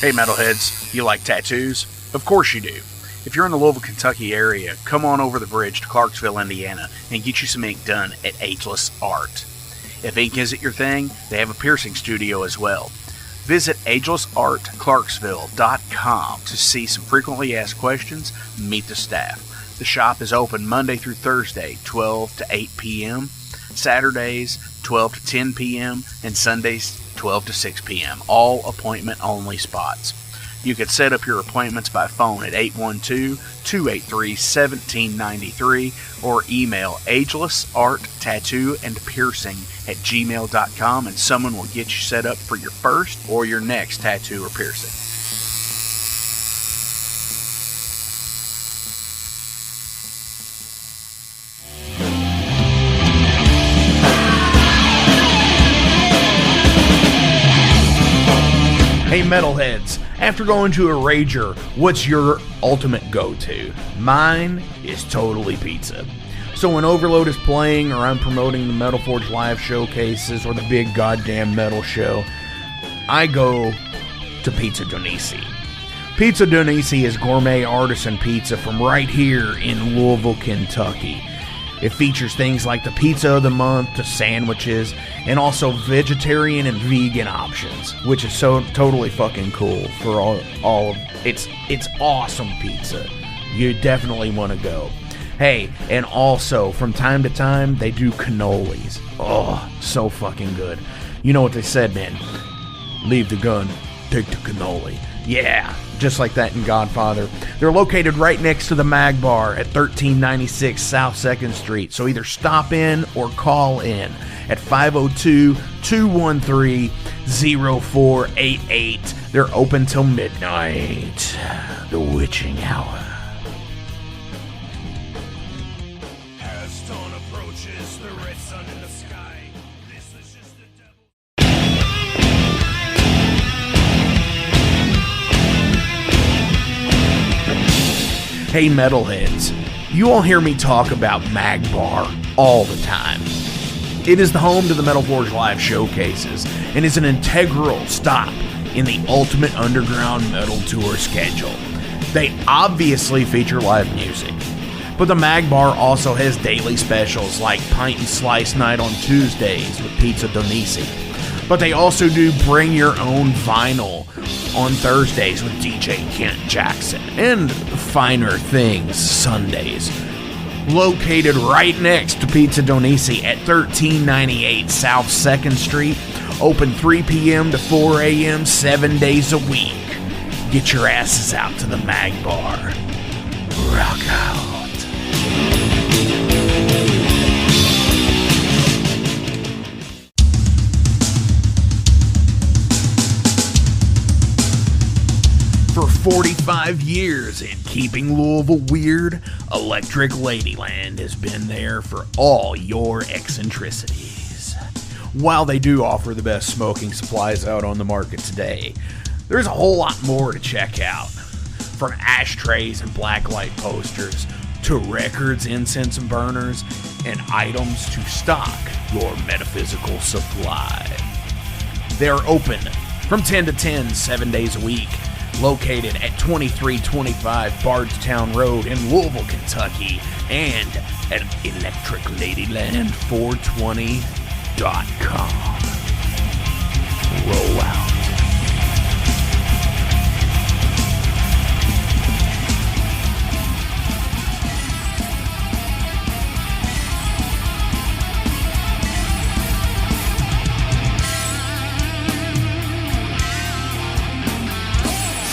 Hey metalheads, you like tattoos? Of course you do. If you're in the Louisville, Kentucky area, come on over the bridge to Clarksville, Indiana, and get you some ink done at Ageless Art. If ink isn't your thing, they have a piercing studio as well. Visit agelessartclarksville.com to see some frequently asked questions, meet the staff. The shop is open Monday through Thursday, 12 to 8 p.m., Saturdays, 12 to 10 p.m., and Sundays, 12 to 6 p.m., all appointment-only spots. You can set up your appointments by phone at 812-283-1793 or email agelessarttatoosandpiercing@gmail.com and someone will get you set up for your first or your next tattoo or piercing. Hey metalheads, after going to a rager, what's your ultimate go-to? Mine is totally pizza. So when Overload is playing, or I'm promoting the Metal Forge live showcases, or the big goddamn metal show, I go to Pizza DoNisi. Pizza DoNisi is gourmet artisan pizza from right here in Louisville, Kentucky. It features things like the pizza of the month, the sandwiches, and also vegetarian and vegan options, which is so totally fucking cool for all of it's awesome pizza. You definitely want to go. Hey, and also from time to time they do cannolis. Oh, so fucking good. You know what they said, man? Leave the gun, take the cannoli. Yeah, just like that in Godfather. They're located right next to the Mag Bar at 1396 South 2nd Street. So either stop in or call in at 502-213-0488. They're open till midnight. The witching hour. As dawn approaches, the red sun in the sky. This is just the devil. Hey metalheads, you all hear me talk about Mag Bar all the time. It is the home to the Metal Forge live showcases and is an integral stop in the ultimate underground metal tour schedule. They obviously feature live music, but the Mag Bar also has daily specials like Pint and Slice Night on Tuesdays with Pizza DoNisi. But they also do Bring Your Own Vinyl on Thursdays with DJ Kent Jackson, and Finer Things Sundays. Located right next to Pizza DoNisi at 1398 South 2nd Street, open 3 p.m. to 4 a.m. 7 days a week. Get your asses out to the Mag Bar. Rock out. For 45 years and keeping Louisville weird, Electric Ladyland has been there for all your eccentricities. While they do offer the best smoking supplies out on the market today, there's a whole lot more to check out. From ashtrays and blacklight posters, to records, incense and burners, and items to stock your metaphysical supply. They're open from 10 to 10, 7 days a week. Located at 2325 Bardstown Road in Louisville, Kentucky, and at electricladyland420.com. Roll out.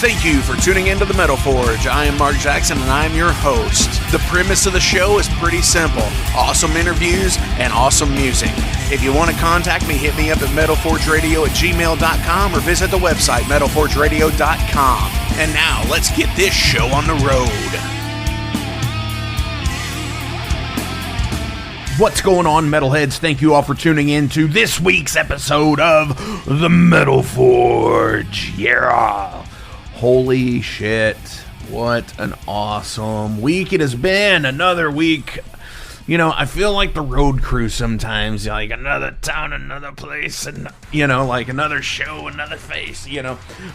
Thank you for tuning into the Metal Forge. I am Mark Jackson and I am your host. The premise of the show is pretty simple. Awesome interviews and awesome music. If you want to contact me, hit me up at metalforgeradio@gmail.com or visit the website metalforgeradio.com. And now, let's get this show on the road. What's going on, metalheads? Thank you all for tuning in to this week's episode of the Metal Forge. Yeah. Holy shit, what an awesome week it has been. Another week I feel like the road crew sometimes, like another town, another place, and, like another show, another face,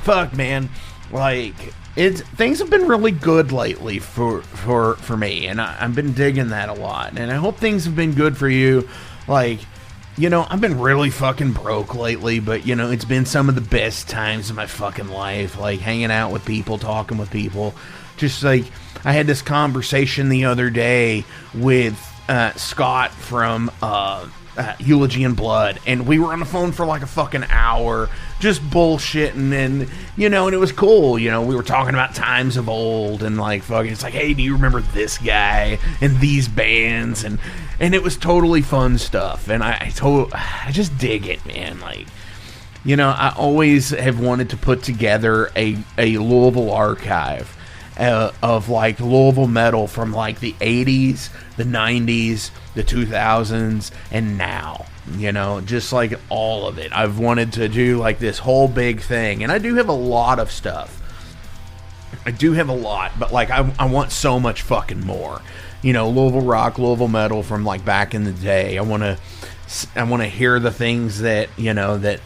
Fuck, man. Like, things have been really good lately for me, and I've been digging that a lot, and I hope things have been good for you. Like, I've been really fucking broke lately, but, it's been some of the best times of my fucking life, like, hanging out with people, talking with people. Just, like, I had this conversation the other day with Scott from Eulogy and Blood, and we were on the phone for like a fucking hour, just bullshitting, and and it was cool. We were talking about times of old, and like fucking, it's like, hey, do you remember this guy and these bands, and it was totally fun stuff, and I just dig it, man. Like, I always have wanted to put together a Louisville archive of like Louisville metal from like the 80s, the 90s, the 2000s, and now, just like all of it. I've wanted to do like this whole big thing, and I do have a lot of stuff. I do have a lot, but like I want so much fucking more. Louisville rock, Louisville metal from like back in the day. I want to hear the things that, that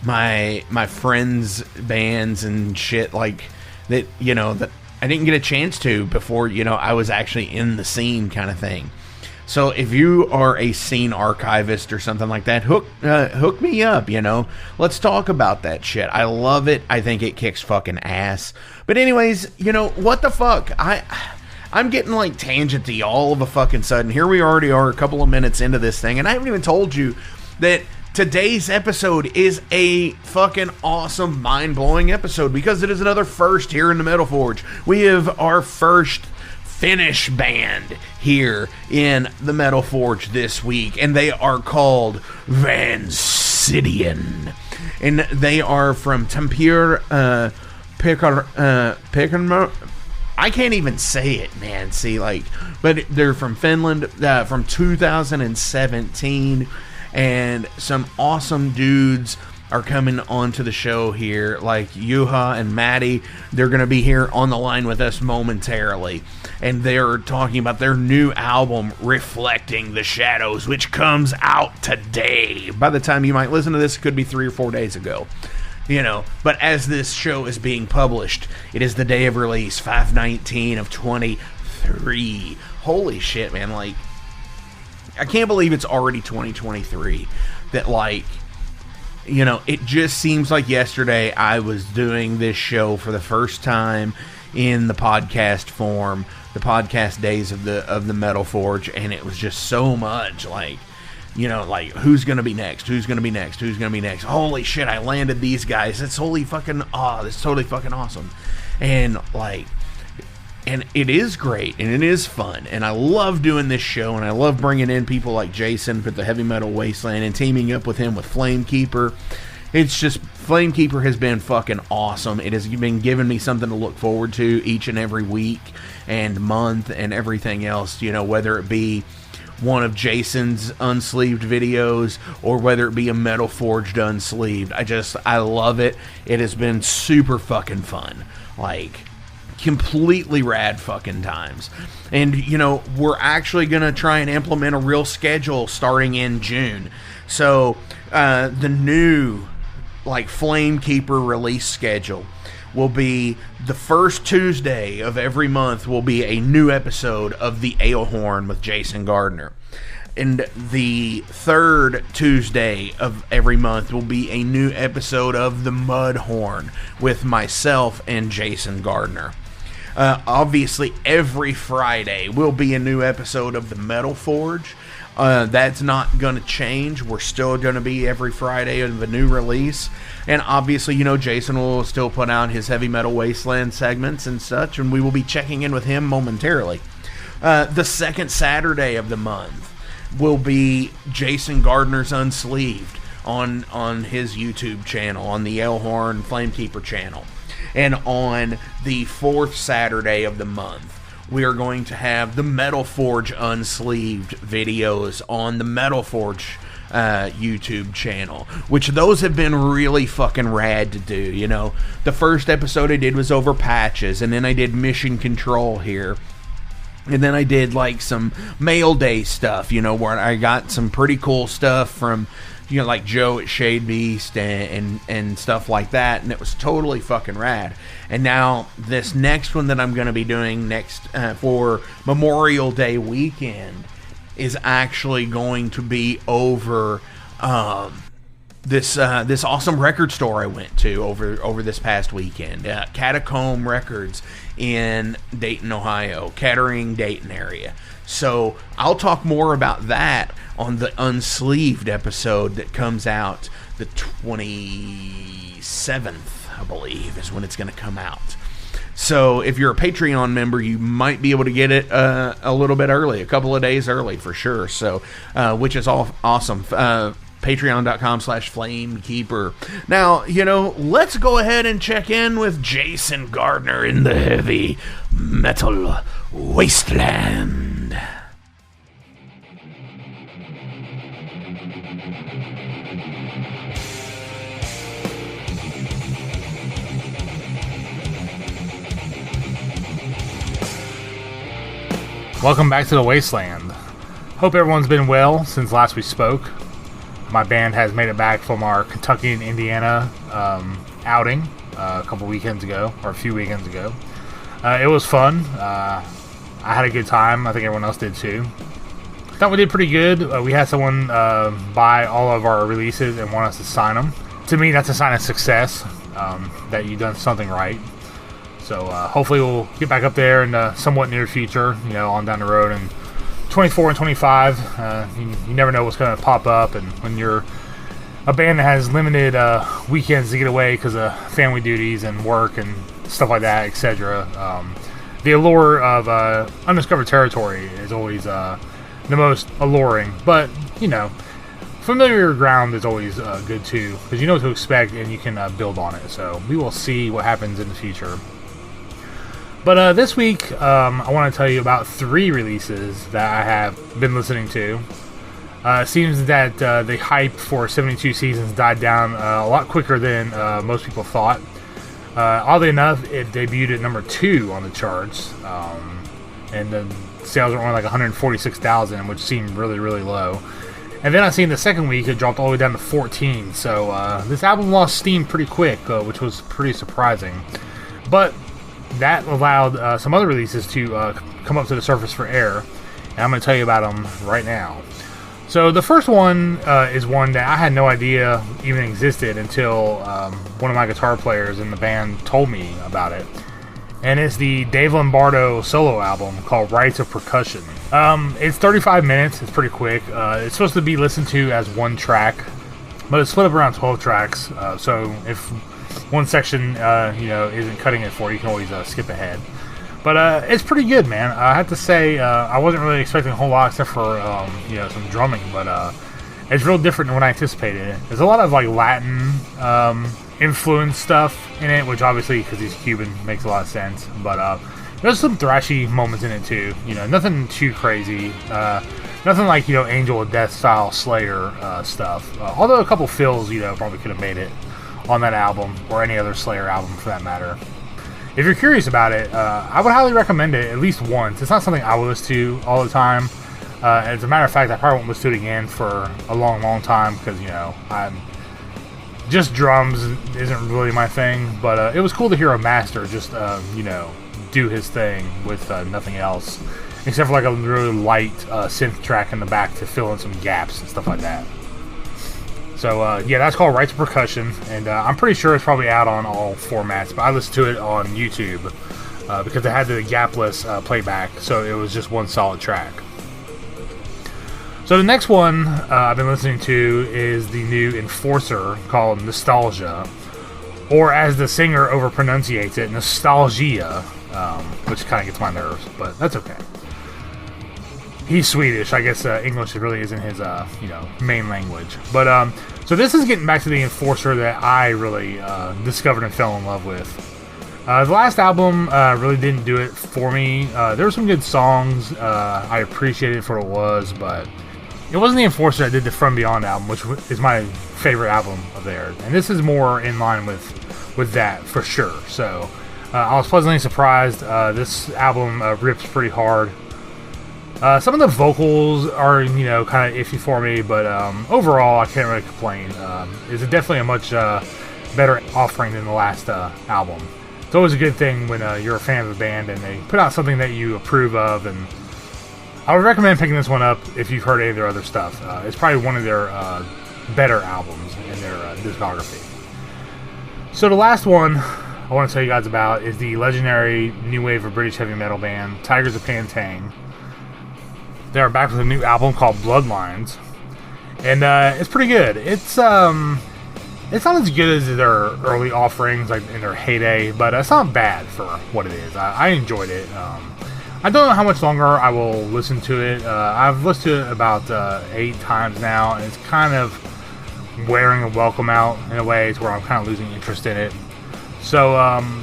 my friends' bands and shit like that, that I didn't get a chance to before, I was actually in the scene kind of thing. So if you are a scene archivist or something like that, hook me up, Let's talk about that shit. I love it. I think it kicks fucking ass. But anyways, what the fuck? I'm getting like tangenty all of a fucking sudden. Here we already are a couple of minutes into this thing, and I haven't even told you that today's episode is a fucking awesome, mind-blowing episode because it is another first here in the Metal Forge. We have our first Finnish band here in the Metal Forge this week, and they are called Vansidian. And they are from Tampere, I can't even say it, man. See, like, but they're from Finland, from 2017. And some awesome dudes are coming onto the show here, like Juha and Maddie. They're going to be here on the line with us momentarily. And they're talking about their new album, Reflecting the Shadows, which comes out today. By the time you might listen to this, it could be 3 or 4 days ago. But as this show is being published, it is the day of release, 5/19 of 23. Holy shit, man. Like, I can't believe it's already 2023. That, like, it just seems like yesterday I was doing this show for the first time in the podcast form, the podcast days of the Metal Forge, and it was just so much, like, like, who's going to be next? Who's going to be next? Who's going to be next? Holy shit, I landed these guys. That's totally fucking awesome. And, like, and it is great, and it is fun, and I love doing this show, and I love bringing in people like Jason for the Heavy Metal Wasteland and teaming up with him with Flamekeeper. It's just, Flamekeeper has been fucking awesome. It has been giving me something to look forward to each and every week and month and everything else, whether it be one of Jason's unsleeved videos or whether it be a Metal Forged unsleeved. I love it. It has been super fucking fun. Like, completely rad fucking times. And, we're actually going to try and implement a real schedule starting in June. So, the new, like, Flamekeeper release schedule will be the first Tuesday of every month will be a new episode of The Ale Horn with Jason Gardner. And the third Tuesday of every month will be a new episode of The Mud Horn with myself and Jason Gardner. Obviously, every Friday will be a new episode of The Metal Forge. That's not going to change. We're still going to be every Friday of a new release. And obviously, Jason will still put out his Heavy Metal Wasteland segments and such, and we will be checking in with him momentarily. The second Saturday of the month will be Jason Gardner's Unsleeved on his YouTube channel, on the Elhorn Flamekeeper channel. And on the fourth Saturday of the month, we are going to have the Metal Forge Unsleeved videos on the Metal Forge YouTube channel, which those have been really fucking rad to do. The first episode I did was over patches, and then I did Mission Control here. And then I did like some mail day stuff, where I got some pretty cool stuff from, like Joe at Shadebeast and stuff like that. And it was totally fucking rad. And now this next one that I'm going to be doing next for Memorial Day weekend is actually going to be over this awesome record store I went to over this past weekend, Catacomb Records in Dayton, Ohio, Kettering, Dayton area. So I'll talk more about that on the Unsleeved episode that comes out the 27th, I believe, is when it's going to come out. So if you're a Patreon member, you might be able to get it a little bit early, a couple of days early for sure. So, which is awesome. Patreon.com/Flamekeeper. Now, let's go ahead and check in with Jason Gardner in the Heavy Metal Wasteland. Welcome back to the Wasteland. Hope everyone's been well since last we spoke. My band has made it back from our Kentucky and Indiana outing a couple weekends ago, or a few weekends ago. It was fun. I had a good time. I think everyone else did too. I thought we did pretty good. We had someone buy all of our releases and want us to sign them. To me, that's a sign of success, that you've done something right. So hopefully we'll get back up there in the somewhat near future, on down the road. And 24 and 25, you never know what's going to pop up. And when you're a band that has limited weekends to get away because of family duties and work and stuff like that, etc., the allure of undiscovered territory is always the most alluring. But, familiar ground is always good too, because you know what to expect and you can build on it. So we will see what happens in the future. But this week, I want to tell you about 3 releases that I have been listening to. It seems that the hype for 72 Seasons died down a lot quicker than most people thought. Oddly enough, it debuted at number 2 on the charts, and the sales were only like 146,000, which seemed really, really low. And then I seen the second week it dropped all the way down to 14, so this album lost steam pretty quick, which was pretty surprising. But that allowed some other releases to come up to the surface for air, and I'm going to tell you about them right now. So the first one is one that I had no idea even existed until one of my guitar players in the band told me about it. And it's the Dave Lombardo solo album called Rites of Percussion. It's 35 minutes, it's pretty quick. It's supposed to be listened to as one track, but it's split up around 12 tracks, so if one section isn't cutting it for you, you can always skip ahead. But it's pretty good, man. I have to say, I wasn't really expecting a whole lot except for some drumming, but it's real different than what I anticipated. There's a lot of like Latin influence stuff in it, which obviously, because he's Cuban, makes a lot of sense. But there's some thrashy moments in it too. Nothing too crazy. Nothing like Angel of Death style Slayer stuff. Although a couple fills probably could have made it on that album, or any other Slayer album for that matter. If you're curious about it, I would highly recommend it at least once. It's not something I would listen to all the time. As a matter of fact, I probably won't listen to it again for a long, long time, because, I'm just drums isn't really my thing. But it was cool to hear a master just, do his thing with nothing else, except for like a really light synth track in the back to fill in some gaps and stuff like that. So, that's called Rites of Percussion, and I'm pretty sure it's probably out on all formats, but I listened to it on YouTube because it had the gapless playback, so it was just one solid track. So the next one I've been listening to is the new Enforcer called Nostalgia, or as the singer over-pronunciates it, Nostalgia, which kind of gets my nerves, but that's okay. He's Swedish. I guess English really isn't his, main language. But, so this is getting back to the Enforcer that I really discovered and fell in love with. The last album really didn't do it for me. There were some good songs. I appreciated it for what it was, but it wasn't the Enforcer that did the From Beyond album, which is my favorite album of theirs. And this is more in line with that, for sure. So, I was pleasantly surprised. This album rips pretty hard. Some of the vocals are, kind of iffy for me, but overall, I can't really complain. It's definitely a much better offering than the last album. It's always a good thing when you're a fan of a band and they put out something that you approve of, and I would recommend picking this one up if you've heard any of their other stuff. It's probably one of their better albums in their discography. So the last one I want to tell you guys about is the legendary new wave of British heavy metal band, Tigers of Pantang. They are back with a new album called Bloodlines, and it's pretty good. It's not as good as their early offerings, like in their heyday, but it's not bad for what it is. I enjoyed it. I don't know how much longer I will listen to it. I've listened to it about 8 times now, and it's kind of wearing a welcome out in a way to where I'm kind of losing interest in it. So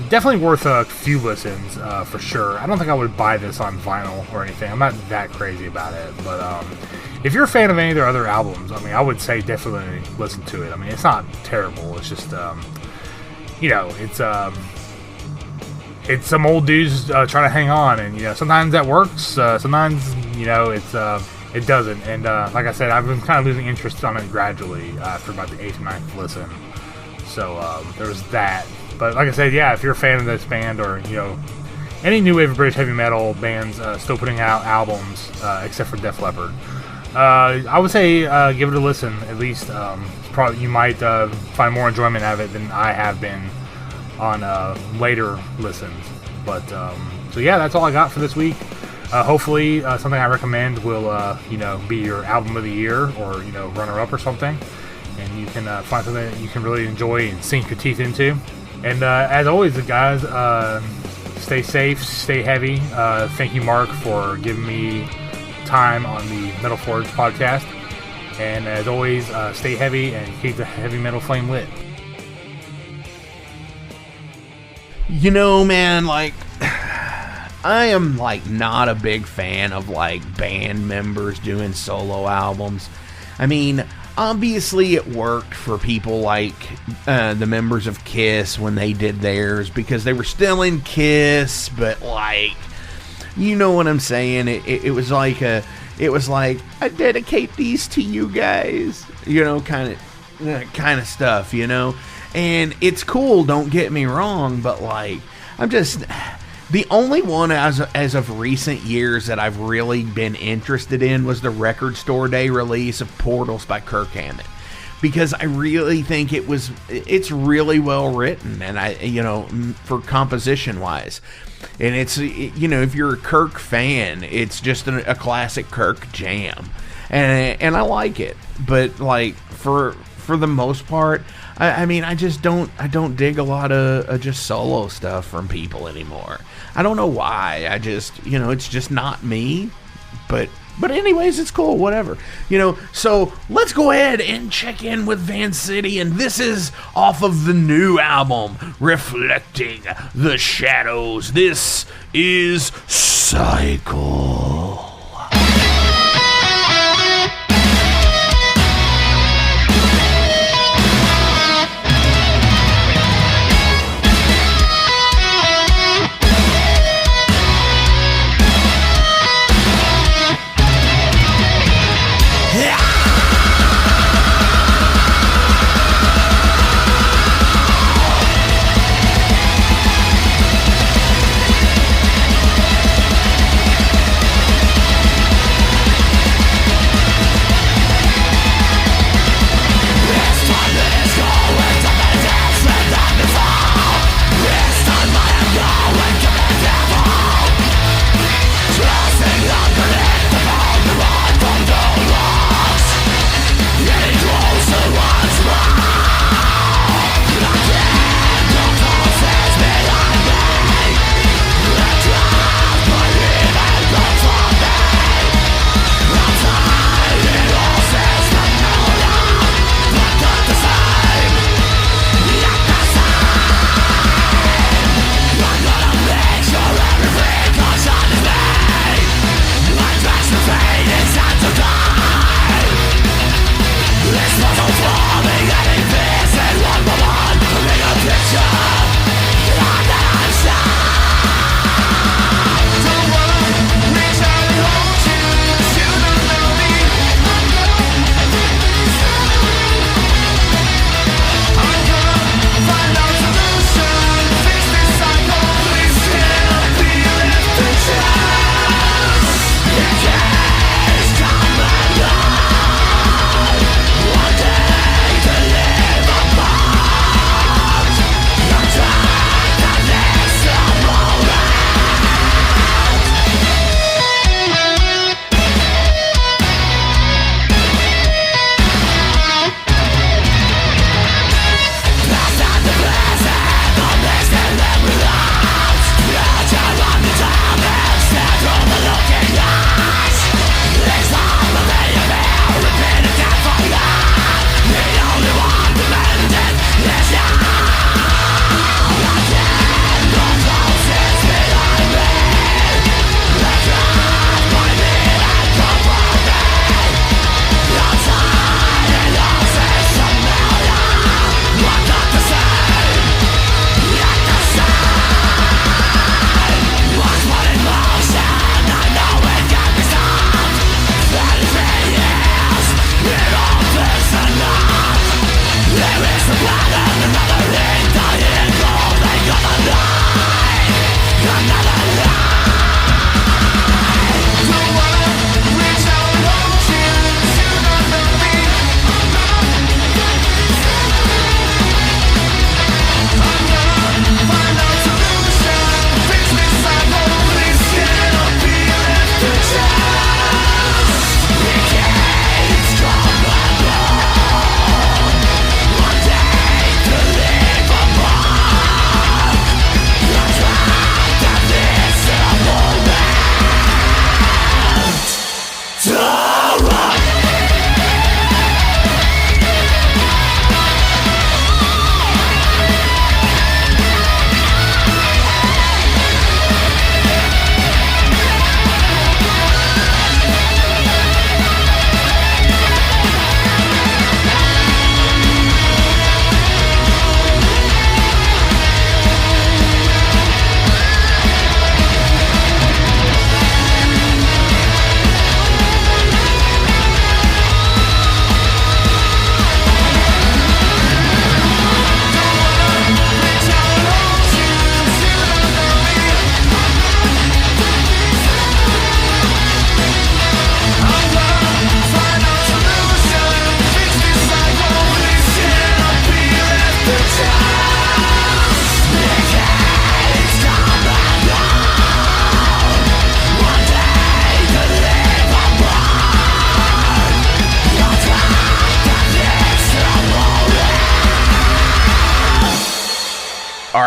definitely worth a few listens for sure. I don't think I would buy this on vinyl or anything. I'm not that crazy about it, but if you're a fan of any of their other albums, I mean, I would say definitely listen to it. I mean, it's not terrible. It's just it's some old dudes trying to hang on, and sometimes that works. Sometimes it doesn't. And like I said, I've been kind of losing interest on it gradually after about the 8th or 9th listen. So there was that. But like I said, yeah, if you're a fan of this band or any new wave of British heavy metal bands still putting out albums, except for Def Leppard, I would say give it a listen. At least probably you might find more enjoyment out of it than I have been on later listens. But so yeah, that's all I got for this week. Hopefully something I recommend will be your album of the year or runner up or something, and you can find something that you can really enjoy and sink your teeth into. And as always, guys, stay safe, stay heavy. Thank you, Mark, for giving me time on the Metal Forge podcast. And as always, stay heavy and keep the heavy metal flame lit. Man, I am not a big fan of band members doing solo albums. I mean, obviously it worked for people like the members of Kiss when they did theirs because they were still in Kiss, but you know what I'm saying? It was like I dedicate these to you guys, kind of stuff, and it's cool, don't get me wrong, but I'm just the only one as of recent years that I've really been interested in was the Record Store Day release of Portals by Kirk Hammett, because I really think it's really well written, and for composition wise, and it's if you're a Kirk fan, it's just a classic Kirk jam, and I like it, but for the most part, I mean, I don't dig a lot of just solo stuff from people anymore. I don't know why. I just, it's just not me. But anyways, it's cool, whatever. So let's go ahead and check in with Vansidian. This is off of the new album, Reflecting the Shadows. This is Cycle.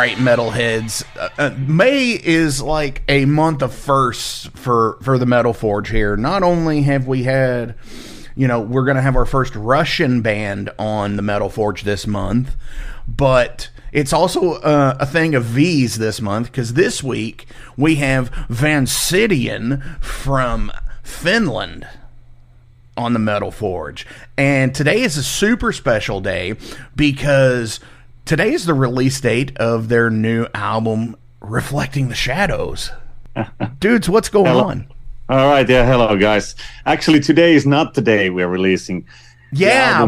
right, metalheads. May is like a month of firsts for the Metal Forge here. Not only have we had, we're going to have our first Russian band on the Metal Forge this month, but it's also a thing of V's this month, because this week we have Vansidian from Finland on the Metal Forge. And today is a super special day because today is the release date of their new album, Reflecting the Shadows. Dudes, what's going on? All right, yeah, hello, guys. Actually, today is not the day we're releasing. Yeah,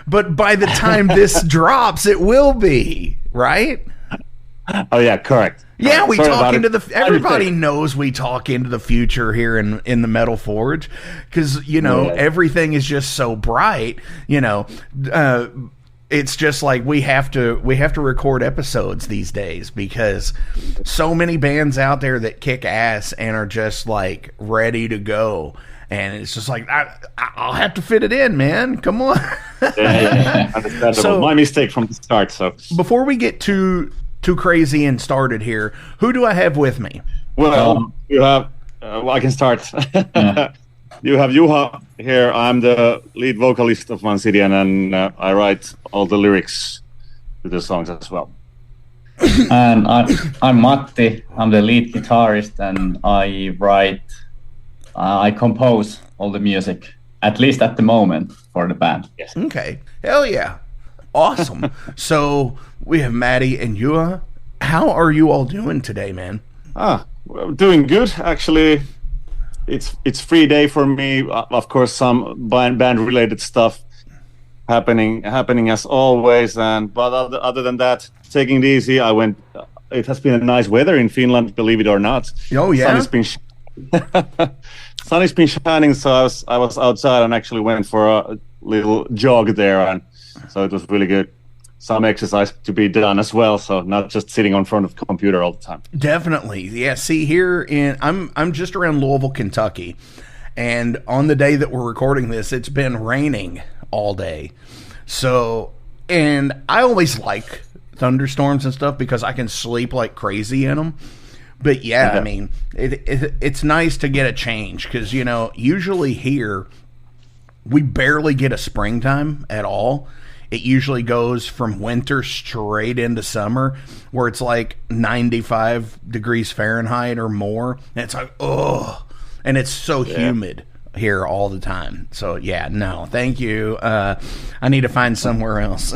but by the time this drops, it will be, right? Oh, yeah, correct. Yeah, we talk into the... Everybody knows we talk into the future here in the Metal Forge, because, everything is just so bright, it's just like we have to record episodes these days, because so many bands out there that kick ass and are just like ready to go, and it's just like I'll have to fit it in, man. Come on. Yeah. Understandable. So, my mistake from the start. So before we get too crazy and started here, who do I have with me? Well, you have. I can start. Yeah. You have Juha here. I'm the lead vocalist of Vansidian, and I write all the lyrics to the songs as well. And I'm Matti. I'm the lead guitarist, and I compose all the music, at least at the moment, for the band. Yes. Okay. Hell yeah. Awesome. So we have Matti and Juha. How are you all doing today, man? Well, doing good, actually. It's free day for me. Of course, some band related stuff happening as always. But other than that, taking it easy. It has been a nice weather in Finland, believe it or not. Oh yeah. Sun has been shining, so I was outside and actually went for a little jog there, and so it was really good. Some exercise to be done as well, so not just sitting in front of the computer all the time. Definitely. Yeah, see, I'm just around Louisville, Kentucky, and on the day that we're recording this, it's been raining all day. So, and I always like thunderstorms and stuff because I can sleep like crazy in them. But yeah, I mean, it's nice to get a change, because, usually here, we barely get a springtime at all. It usually goes from winter straight into summer, where it's like 95 degrees Fahrenheit or more. And it's like, oh, and it's so humid here all the time. So yeah, no, thank you. I need to find somewhere else.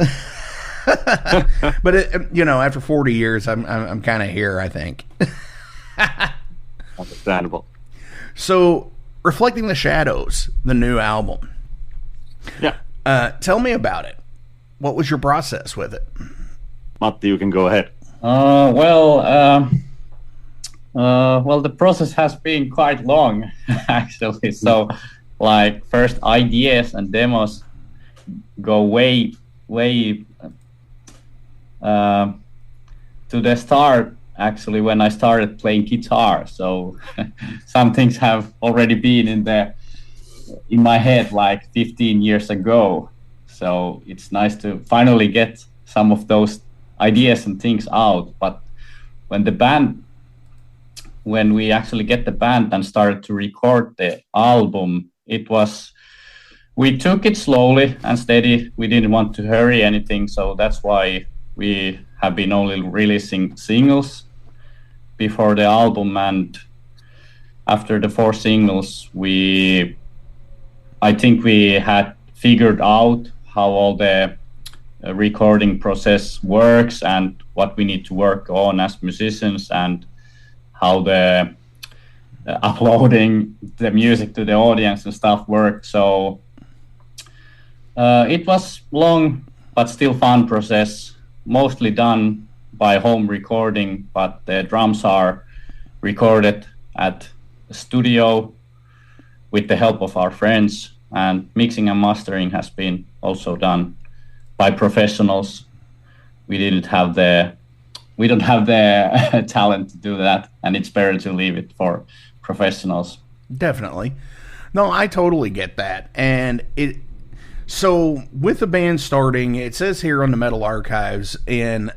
But after 40 years, I'm kind of here, I think. Understandable. So, Reflecting the Shadows, the new album. Yeah. Tell me about it. What was your process with it? Matti, you can go ahead. Well, the process has been quite long, actually. So, like, first ideas and demos go way to the start, actually, when I started playing guitar. So, some things have already been in my head like 15 years ago. So it's nice to finally get some of those ideas and things out. But when we actually get the band and started to record the album, we took it slowly and steady. We didn't want to hurry anything. So that's why we have been only releasing singles before the album. And after the 4 singles, I think we had figured out how all the recording process works and what we need to work on as musicians, and how the uploading the music to the audience and stuff works. So it was long but still fun process, mostly done by home recording, but the drums are recorded at a studio with the help of our friends, and mixing and mastering has been also done by professionals. We don't have the talent to do that, and it's better to leave it for professionals. Definitely. No, I totally get that. And so with the band starting, it says here on the Metal Archives in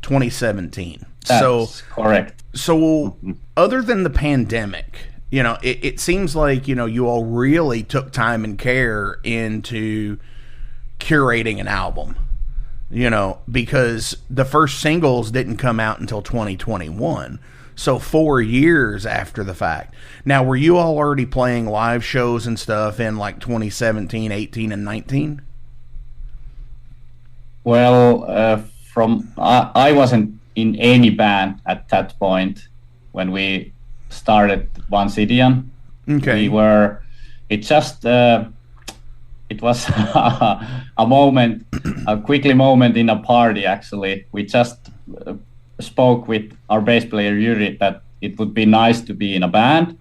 2017. That's correct. So other than the pandemic, it seems like, you all really took time and care into curating an album, because the first singles didn't come out until 2021. So 4 years after the fact. Now, were you all already playing live shows and stuff in like 2017, 18, and 19? Well, I wasn't in any band at that point when we started Vansidian. Okay. It was a moment, a quickly moment in a party, actually. We just spoke with our bass player, Yuri, that it would be nice to be in a band.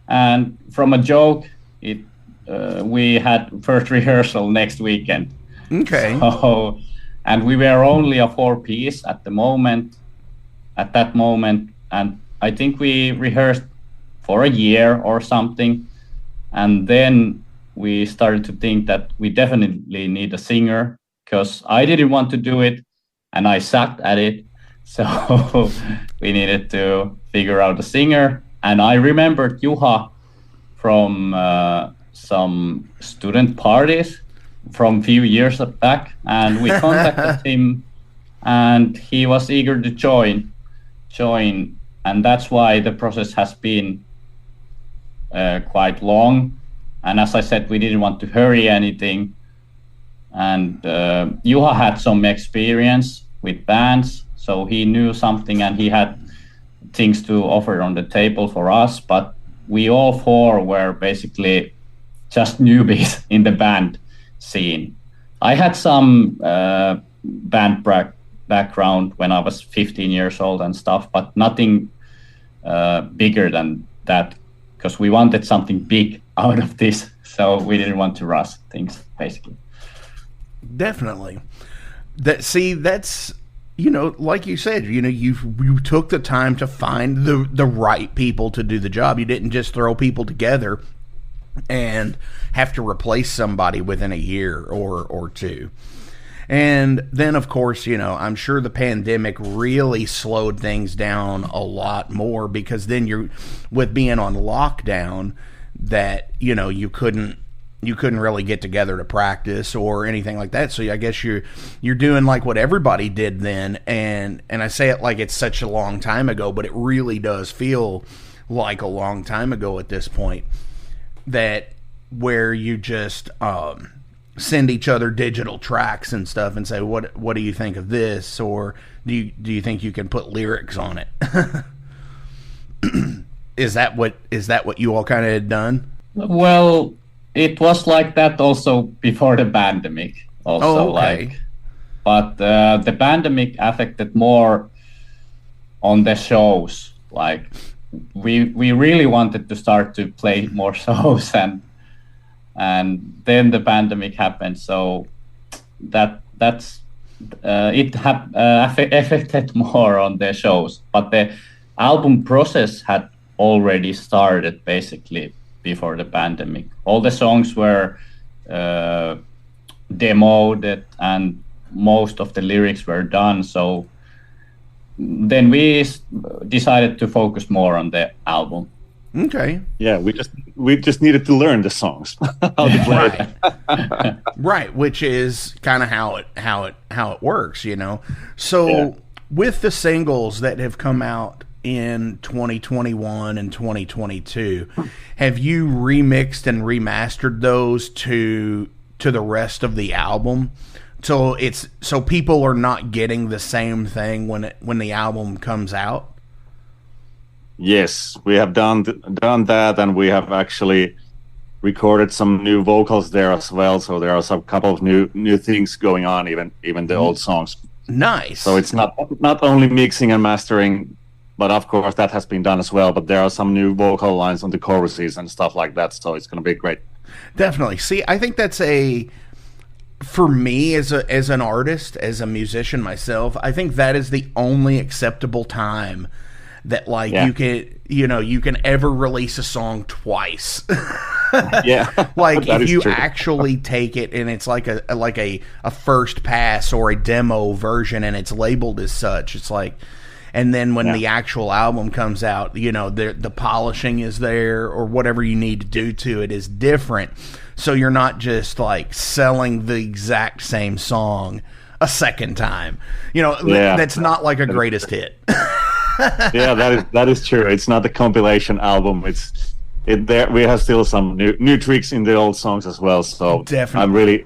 And from a joke, we had first rehearsal next weekend. Okay. So, and we were only a 4-piece at that moment. And I think we rehearsed for a year or something. And then we started to think that we definitely need a singer, because I didn't want to do it and I sucked at it. So we needed to figure out a singer. And I remembered Juha from some student parties from a few years back. And we contacted him and he was eager to join. And that's why the process has been quite long. And as I said, we didn't want to hurry anything. And Juha had some experience with bands, so he knew something and he had things to offer on the table for us. But we all four were basically just newbies in the band scene. I had some band background when I was 15 years old and stuff, but nothing bigger than that, because we wanted something big out of this, so we didn't want to rush things, basically. Definitely. That's like you said, you took the time to find the right people to do the job. You didn't just throw people together and have to replace somebody within a year or two. And then, of course, I'm sure the pandemic really slowed things down a lot more, because then you're with being on lockdown that, you couldn't really get together to practice or anything like that. So I guess you're doing like what everybody did then. And I say it like it's such a long time ago, but it really does feel like a long time ago at this point, that where you just, send each other digital tracks and stuff and say, what do you think of this, or do you think you can put lyrics on it? Is that what you all kind of had done? Well, it was like that also before the pandemic also. Oh, okay. But the pandemic affected more on the shows. Like we really wanted to start to play more shows, and then the pandemic happened, so that's affected more on the shows. But the album process had already started basically before the pandemic. All the songs were demoed and most of the lyrics were done, so then we decided to focus more on the album. Okay. Yeah, we just needed to learn the songs, how to play it. Right, which is kind of how it works, So Yeah. with the singles that have come out in 2021 and 2022, have you remixed and remastered those to the rest of the album? So people are not getting the same thing when the album comes out? Yes, we have done that, and we have actually recorded some new vocals there as well. So there are some couple of new things going on, even the old songs. Nice. So it's not only mixing and mastering, but of course that has been done as well. But there are some new vocal lines on the choruses and stuff like that. So it's going to be great. Definitely. See, I think that's for me as an artist, as a musician myself, I think that is the only acceptable time that you can ever release a song twice. Yeah, Like that if is you true. actually take it and it's like a first pass or a demo version and it's labeled as such, it's like, and then when the actual album comes out, you know, the polishing is there or whatever you need to do to it is different. So you're not just like selling the exact same song a second time. You know, that's not like a greatest hit. Yeah, that is true. It's not a compilation album. We have still some new tricks in the old songs as well. So definitely,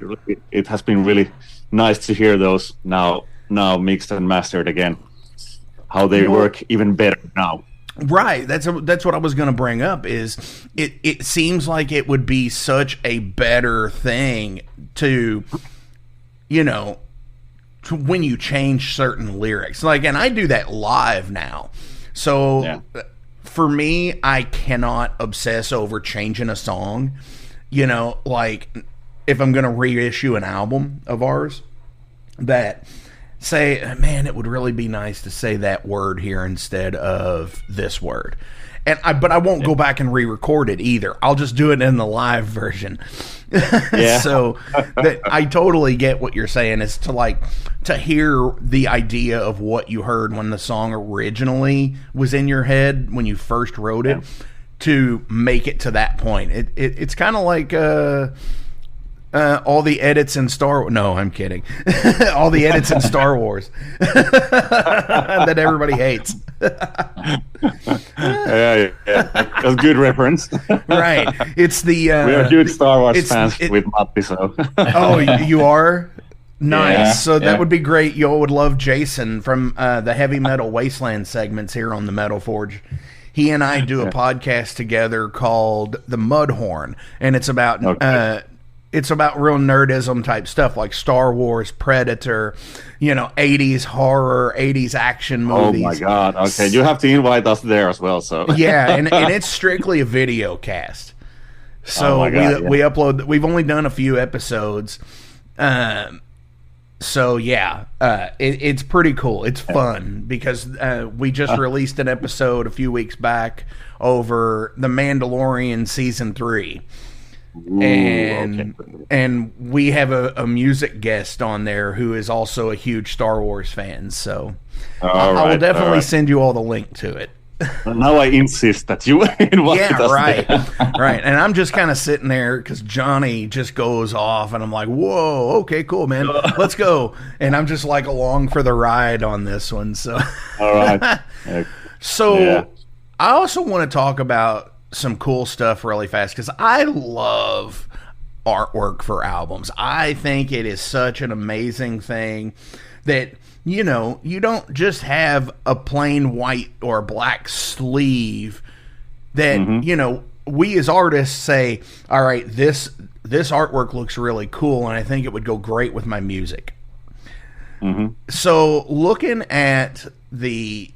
it has been really nice to hear those now mixed and mastered again. How they work even better now. Right. That's what I was going to bring up. Is it seems like it would be such a better thing to, you know, when you change certain lyrics. Like, and I do that live now. So for me, I cannot obsess over changing a song. You know, like if I'm going to reissue an album of ours, that say, man, it would really be nice to say that word here instead of this word. But I won't go back and re-record it either. I'll just do it in the live version. Yeah. So I totally get what you're saying. Is to hear the idea of what you heard when the song originally was in your head when you first wrote it, to make it to that point. It's kind of like all the edits in Star. No, I'm kidding. All the edits in Star Wars that everybody hates. Yeah, that's a good reference. Right. It's the. We are huge Star Wars fans with Matti, so. Oh, you are? Nice. Yeah, So that would be great. You all would love Jason from the Heavy Metal Wasteland segments here on the Metal Forge. He and I do a podcast together called The Mudhorn, and it's about real nerdism type stuff like Star Wars, Predator, you know, 80s horror, 80s action movies. Oh my God! Okay, you have to invite us there as well. So yeah, and it's strictly a video cast. So we upload. We've only done a few episodes. So yeah, it's pretty cool. It's fun because we just released an episode a few weeks back over The Mandalorian season 3. And we have a music guest on there who is also a huge Star Wars fan. So I will definitely send you all the link to it. Now I insist that you invite us. Right. Right. And I'm just kind of sitting there because Johnny just goes off and I'm like, whoa, okay, cool, man. Let's go. And I'm just like along for the ride on this one. So, all right. So I also want to talk about some cool stuff really fast because I love artwork for albums. I think it is such an amazing thing that, you know, you don't just have a plain white or black sleeve that, you know, we as artists say, all right, this artwork looks really cool and I think it would go great with my music. So looking at the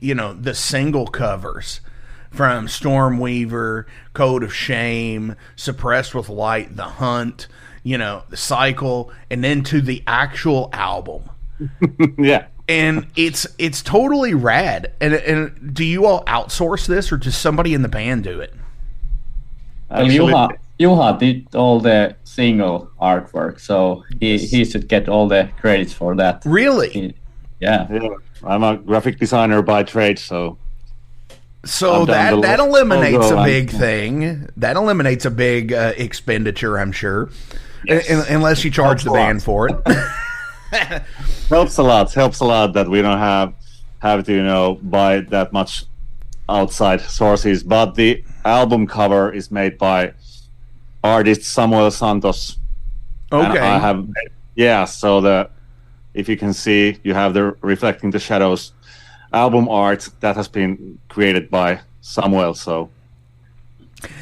single covers from Stormweaver, Code of Shame, Suppressed with Light, The Hunt, you know, The Cycle, and then to the actual album. Yeah. And it's totally rad. And do you all outsource this or does somebody in the band do it? Juha did all the single artwork, so he should get all the credits for that. Really? Yeah. I'm a graphic designer by trade, so that eliminates a big thing. That eliminates a big expenditure, I'm sure. Yes. Unless you charge the band for it. Helps a lot that we don't have to, you know, buy that much outside sources. But the album cover is made by artist Samuel Santos. Okay. So if you can see, you have the Reflecting the Shadows album art that has been created by Samuel. So,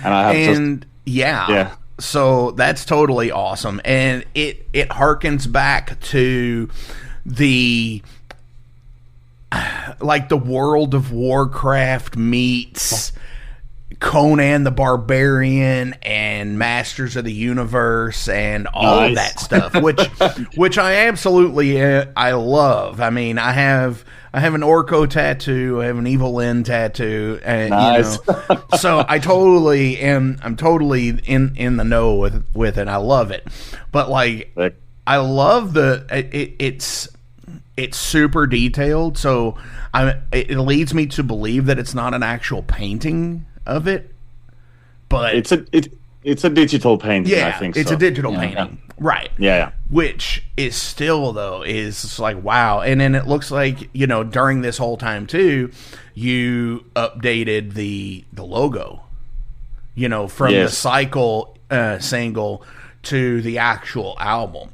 and I have So that's totally awesome, and it harkens back to the World of Warcraft meets Conan the Barbarian and Masters of the Universe and all of that stuff, which I absolutely I love. I mean, I have an Orko tattoo, I have an Evil N tattoo, and so I'm totally in the know with it. I love it, but like I love it's super detailed, so it leads me to believe that it's not an actual painting of it, but it's a digital painting. Yeah, I think it's so. a digital painting, right? Yeah. Which is still though is like wow, and then it looks like during this whole time too, you updated the logo, from the Cycle single to the actual album.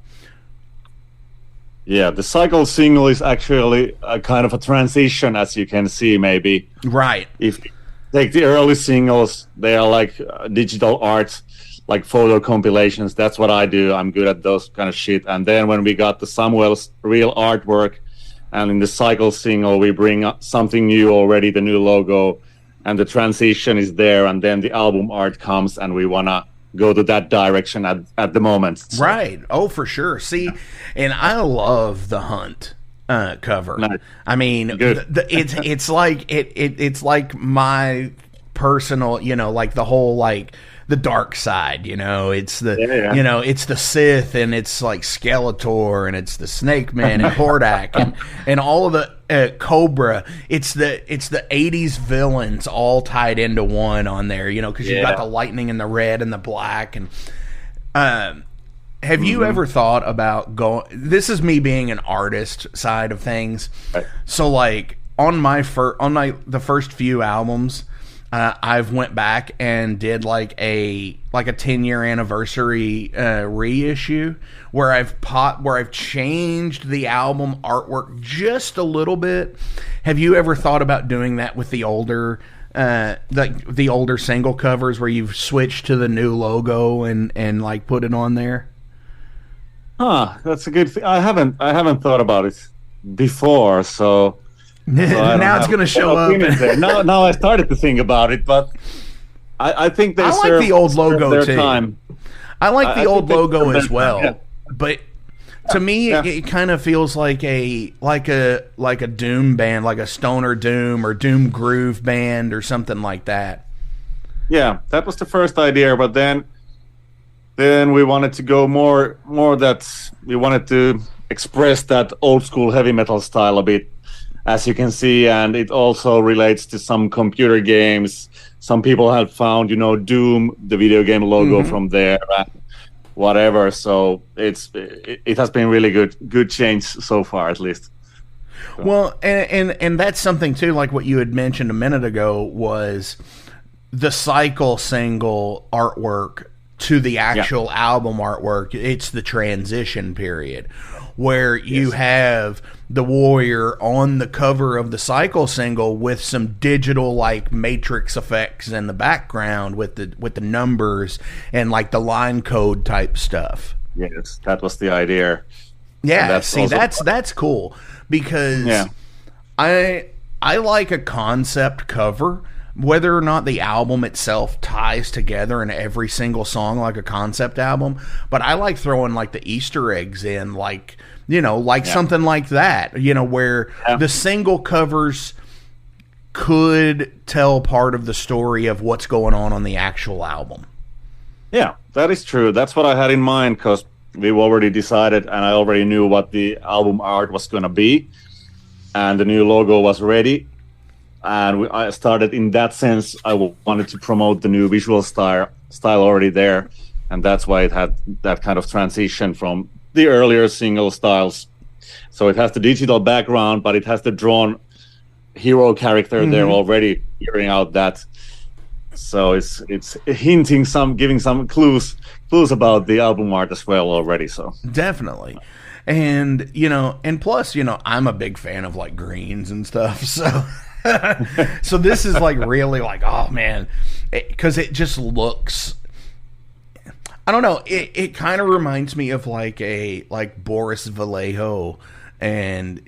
Yeah, the Cycle single is actually a kind of a transition, as you can see, maybe. Right. If you take the early singles, they are like digital art, like photo compilations. That's what I do. I'm good at those kind of shit. And then when we got the Samuel's real artwork, and in the Cycle single, we bring up something new already, the new logo, and the transition is there, and then the album art comes, and we want to go to that direction at the moment. So. Right. Oh, for sure. See, and I love the Hunt cover. Nice. I mean, it's like my personal, like the whole like the dark side. It's the it's the Sith, and it's like Skeletor, and it's the Snake Man and Hordak, and all of the Cobra. It's the 80s villains all tied into one on there. Because you've got the lightning and the red and the black. And have you ever thought about going? This is me being an artist side of things. Right. So like on the first few albums. I've went back and did like a 10-year anniversary reissue where I've changed the album artwork just a little bit. Have you ever thought about doing that with the older the older single covers where you've switched to the new logo and like put it on there? That's a good thing. I haven't thought about it before, so now it's going to show up. Now I started to think about it, but I think I like the old logo too. Time. I like the old logo as well, yeah. But to me, it kind of feels like a doom band, like a stoner doom or doom groove band or something like that. Yeah, that was the first idea, but then we wanted to go more that we wanted to express that old school heavy metal style a bit. As you can see, and it also relates to some computer games. Some people have found, Doom, the video game logo from there, and whatever. So it has been really good change so far, at least. So. Well, and that's something too, like what you had mentioned a minute ago, was the Cycle single artwork to the actual album artwork. It's the transition period where you have the Warrior on the cover of the Cycle single with some digital like matrix effects in the background with the numbers and like the line code type stuff. Yes, that was the idea. Yeah, that's cool because I like a concept cover. Whether or not the album itself ties together in every single song like a concept album, but I like throwing like the Easter eggs in, like something like that, where the single covers could tell part of the story of what's going on the actual album. Yeah, that is true. That's what I had in mind, because we've already decided, and I already knew what the album art was going to be, and the new logo was ready. And I started in that sense. I wanted to promote the new visual style already there, and that's why it had that kind of transition from the earlier single styles. So it has the digital background, but it has the drawn hero character there already, hearing out that. So it's hinting giving some clues about the album art as well already. So definitely. And and plus I'm a big fan of like greens and stuff, so so this is like really like, oh man, because it just looks, I don't know, it kind of reminds me of like Boris Vallejo and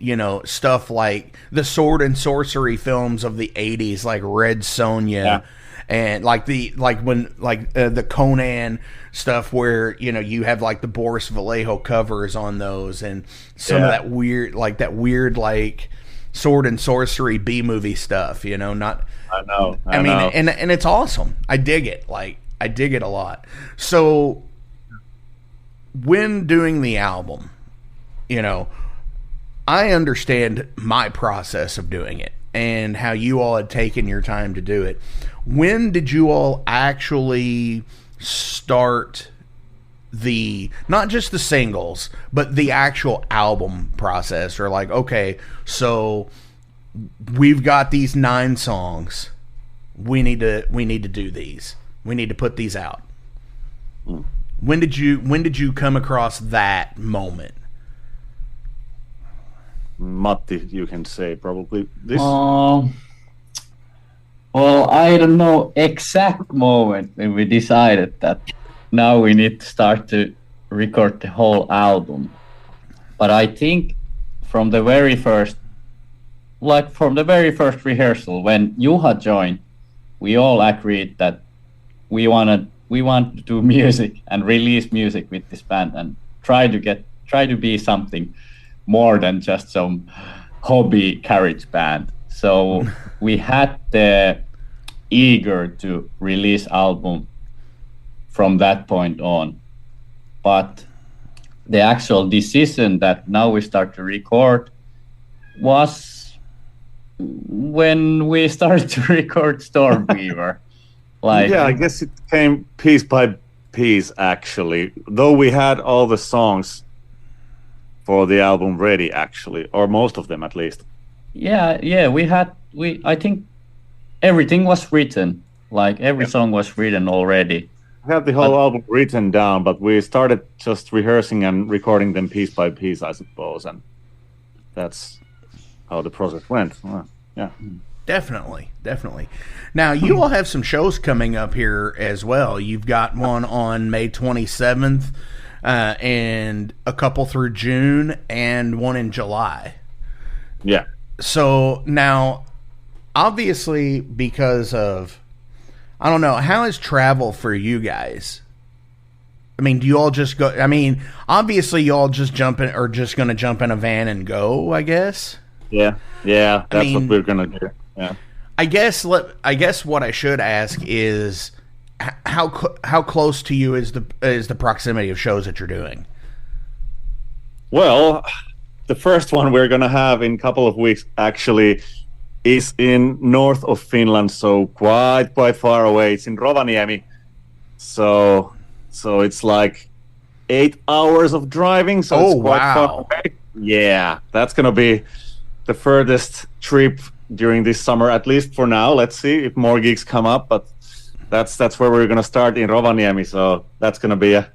stuff like the sword and sorcery films of the 80s, like Red Sonja and the Conan stuff where you have like the Boris Vallejo covers on those, and some of that weird like sword and sorcery B movie stuff. Not. I know. I mean, and it's awesome. I dig it. Like I dig it a lot. So when doing the album, I understand my process of doing it and how you all had taken your time to do it. When did you all actually start not just the singles, but the actual album process? Or like, okay, so we've got these 9 songs. We need to do these. We need to put these out. When did you come across that moment? Matti, you can say probably this. Well, I don't know exact moment when we decided that now we need to start to record the whole album. But I think from the very first rehearsal when Juha joined, we all agreed that we want to do music and release music with this band and try to be something more than just some hobby garage band. So we had the eager to release album from that point on. But the actual decision that now we start to record was when we started to record Stormweaver. I guess it came piece by piece actually. Though we had all the songs for the album ready actually, or most of them at least. I think everything was written. Like every song was written already. We had the whole album written down, but we started just rehearsing and recording them piece by piece, I suppose, and that's how the process went. Yeah. Definitely. Now, you all have some shows coming up here as well. You've got one on May 27th, and a couple through June, and one in July. Yeah. So now, obviously, because of, I don't know, how is travel for you guys? I mean, do you all just go? I mean, obviously, you all just going to jump in a van and go, I guess. Yeah. That's what we're gonna do. Yeah. I guess what I should ask is how close to you is the proximity of shows that you're doing? Well, the first one we're gonna have in a couple of weeks actually is in north of Finland, so quite far away. It's in Rovaniemi, so it's like 8 hours of driving. So it's quite far away. Yeah, that's gonna be the furthest trip during this summer, at least for now. Let's see if more gigs come up, but that's where we're gonna start in Rovaniemi. So that's gonna be a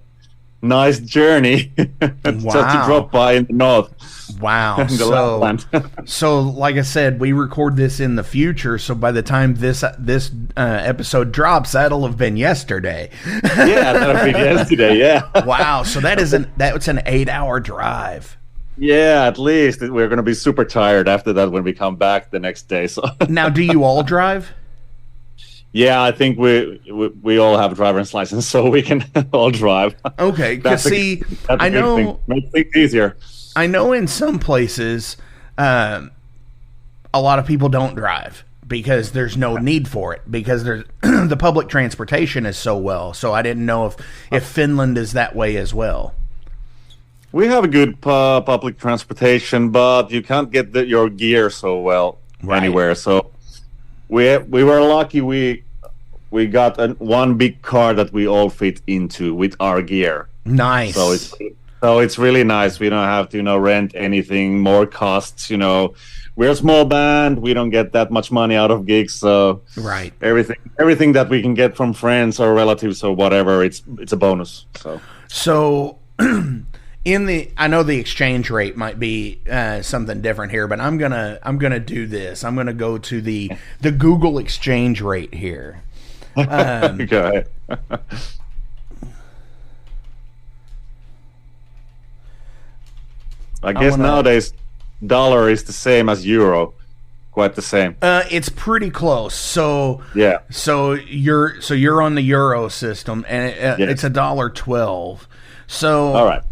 nice journey just to drop by in the north. Wow. So like I said, we record this in the future, so by the time this episode drops, that'll have been yesterday. Yeah, that'll be yesterday. Yeah. Wow. So that's an 8-hour drive. Yeah, at least we're going to be super tired after that when we come back the next day. So now, do you all drive? Yeah, I think we all have a driver's license, so we can all drive. Okay, because I know makes things easier. I know in some places, a lot of people don't drive because there's no need for it, because there's the public transportation is so well. So I didn't know if Finland is that way as well. We have a good public transportation, but you can't get your gear so well anywhere. So we were lucky. We got one big car that we all fit into with our gear. Nice. So it's really nice. We don't have to rent anything, more costs. We're a small band. We don't get that much money out of gigs. So everything that we can get from friends or relatives or whatever, it's a bonus. So. I know the exchange rate might be something different here, but I'm gonna do this. I'm gonna go to the Google exchange rate here. Go ahead. I guess nowadays dollar is the same as euro. quite the same? It's pretty close. So Yeah. So you're on the Euro system, and it's $1.12. So All right.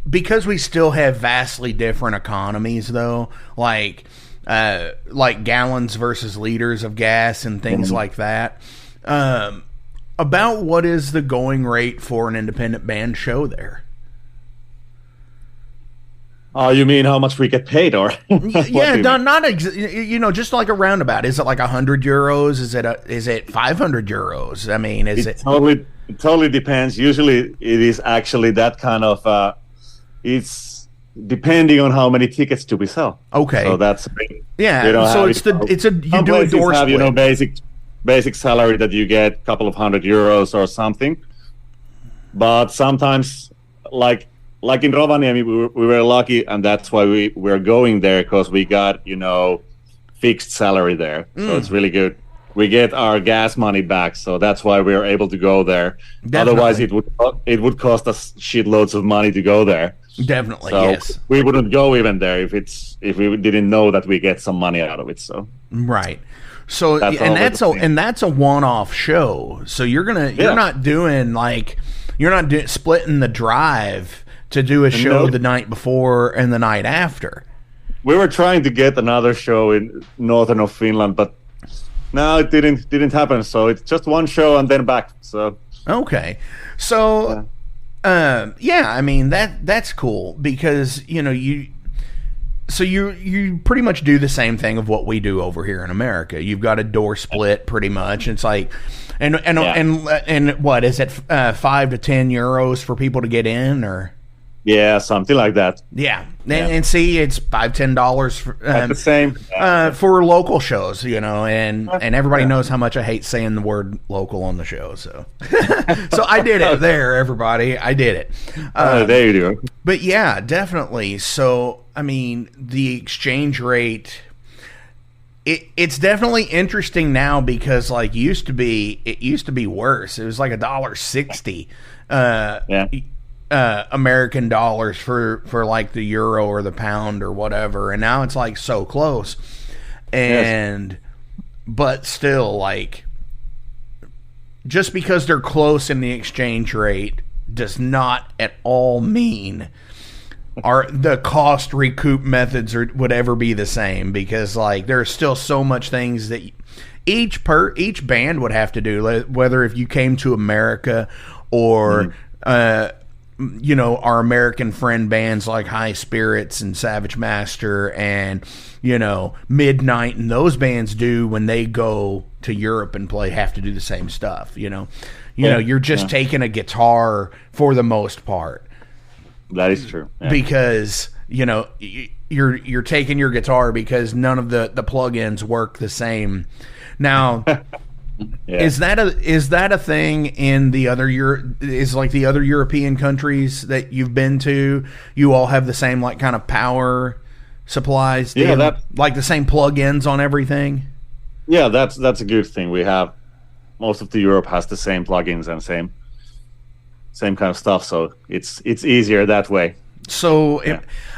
Because we still have vastly different economies, though, like gallons versus liters of gas and things like that. About what is the going rate for an independent band show there? Oh, you mean how much we get paid, or? Yeah, just like a roundabout. Is it like 100 euros? Is it 500 euros? I mean, It totally depends. Usually, it is actually that kind of. It's depending on how many tickets do we sell. Okay, so that's So you do a door split. Have basic salary that you get a couple of €100 or something, but sometimes like in Rovaniemi, we were lucky, and that's why we were going there, because we got fixed salary there, so it's really good. We get our gas money back, so that's why we were able to go there. Definitely. Otherwise, it would cost us shitloads of money to go there. Definitely, So yes. we wouldn't go even there if we didn't know that we get some money out of it. So right. So that's that's a one-off show. So you're not doing splitting the drive to do a show the night before and the night after. We were trying to get another show in northern of Finland, but no, it didn't happen. So it's just one show and then back. So okay. So I mean that's cool, because you pretty much do the same thing of what we do over here in America. You've got a door split pretty much. It's like and what is it, 5 to 10 euros for people to get in, or yeah, something like that. Yeah. And see, it's $5-10 for the same for local shows, and everybody knows how much I hate saying the word local on the show. So, so I did it there, everybody. I did it. There you go. But yeah, definitely. So, I mean, the exchange rate, it's definitely interesting now, because it used to be worse. It was like $1.60. American dollars for like the euro or the pound or whatever, and now it's like so close, but still, just because they're close in the exchange rate does not at all mean the cost recoup methods would ever be the same, because there's still so much things that each band would have to do, whether if you came to America or our American friend bands like High Spirits and Savage Master and Midnight, and those bands do when they go to Europe and play, have to do the same stuff. You're just taking a guitar for the most part. That is true. Yeah. Because you're taking your guitar because none of the plugins work the same. Now, is that a thing in the other the other European countries that you've been to? You all have the same kind of power supplies? Like the same plugins on everything? Yeah, that's a good thing. We have most of the Europe has the same plugins and same kind of stuff, so it's easier that way. So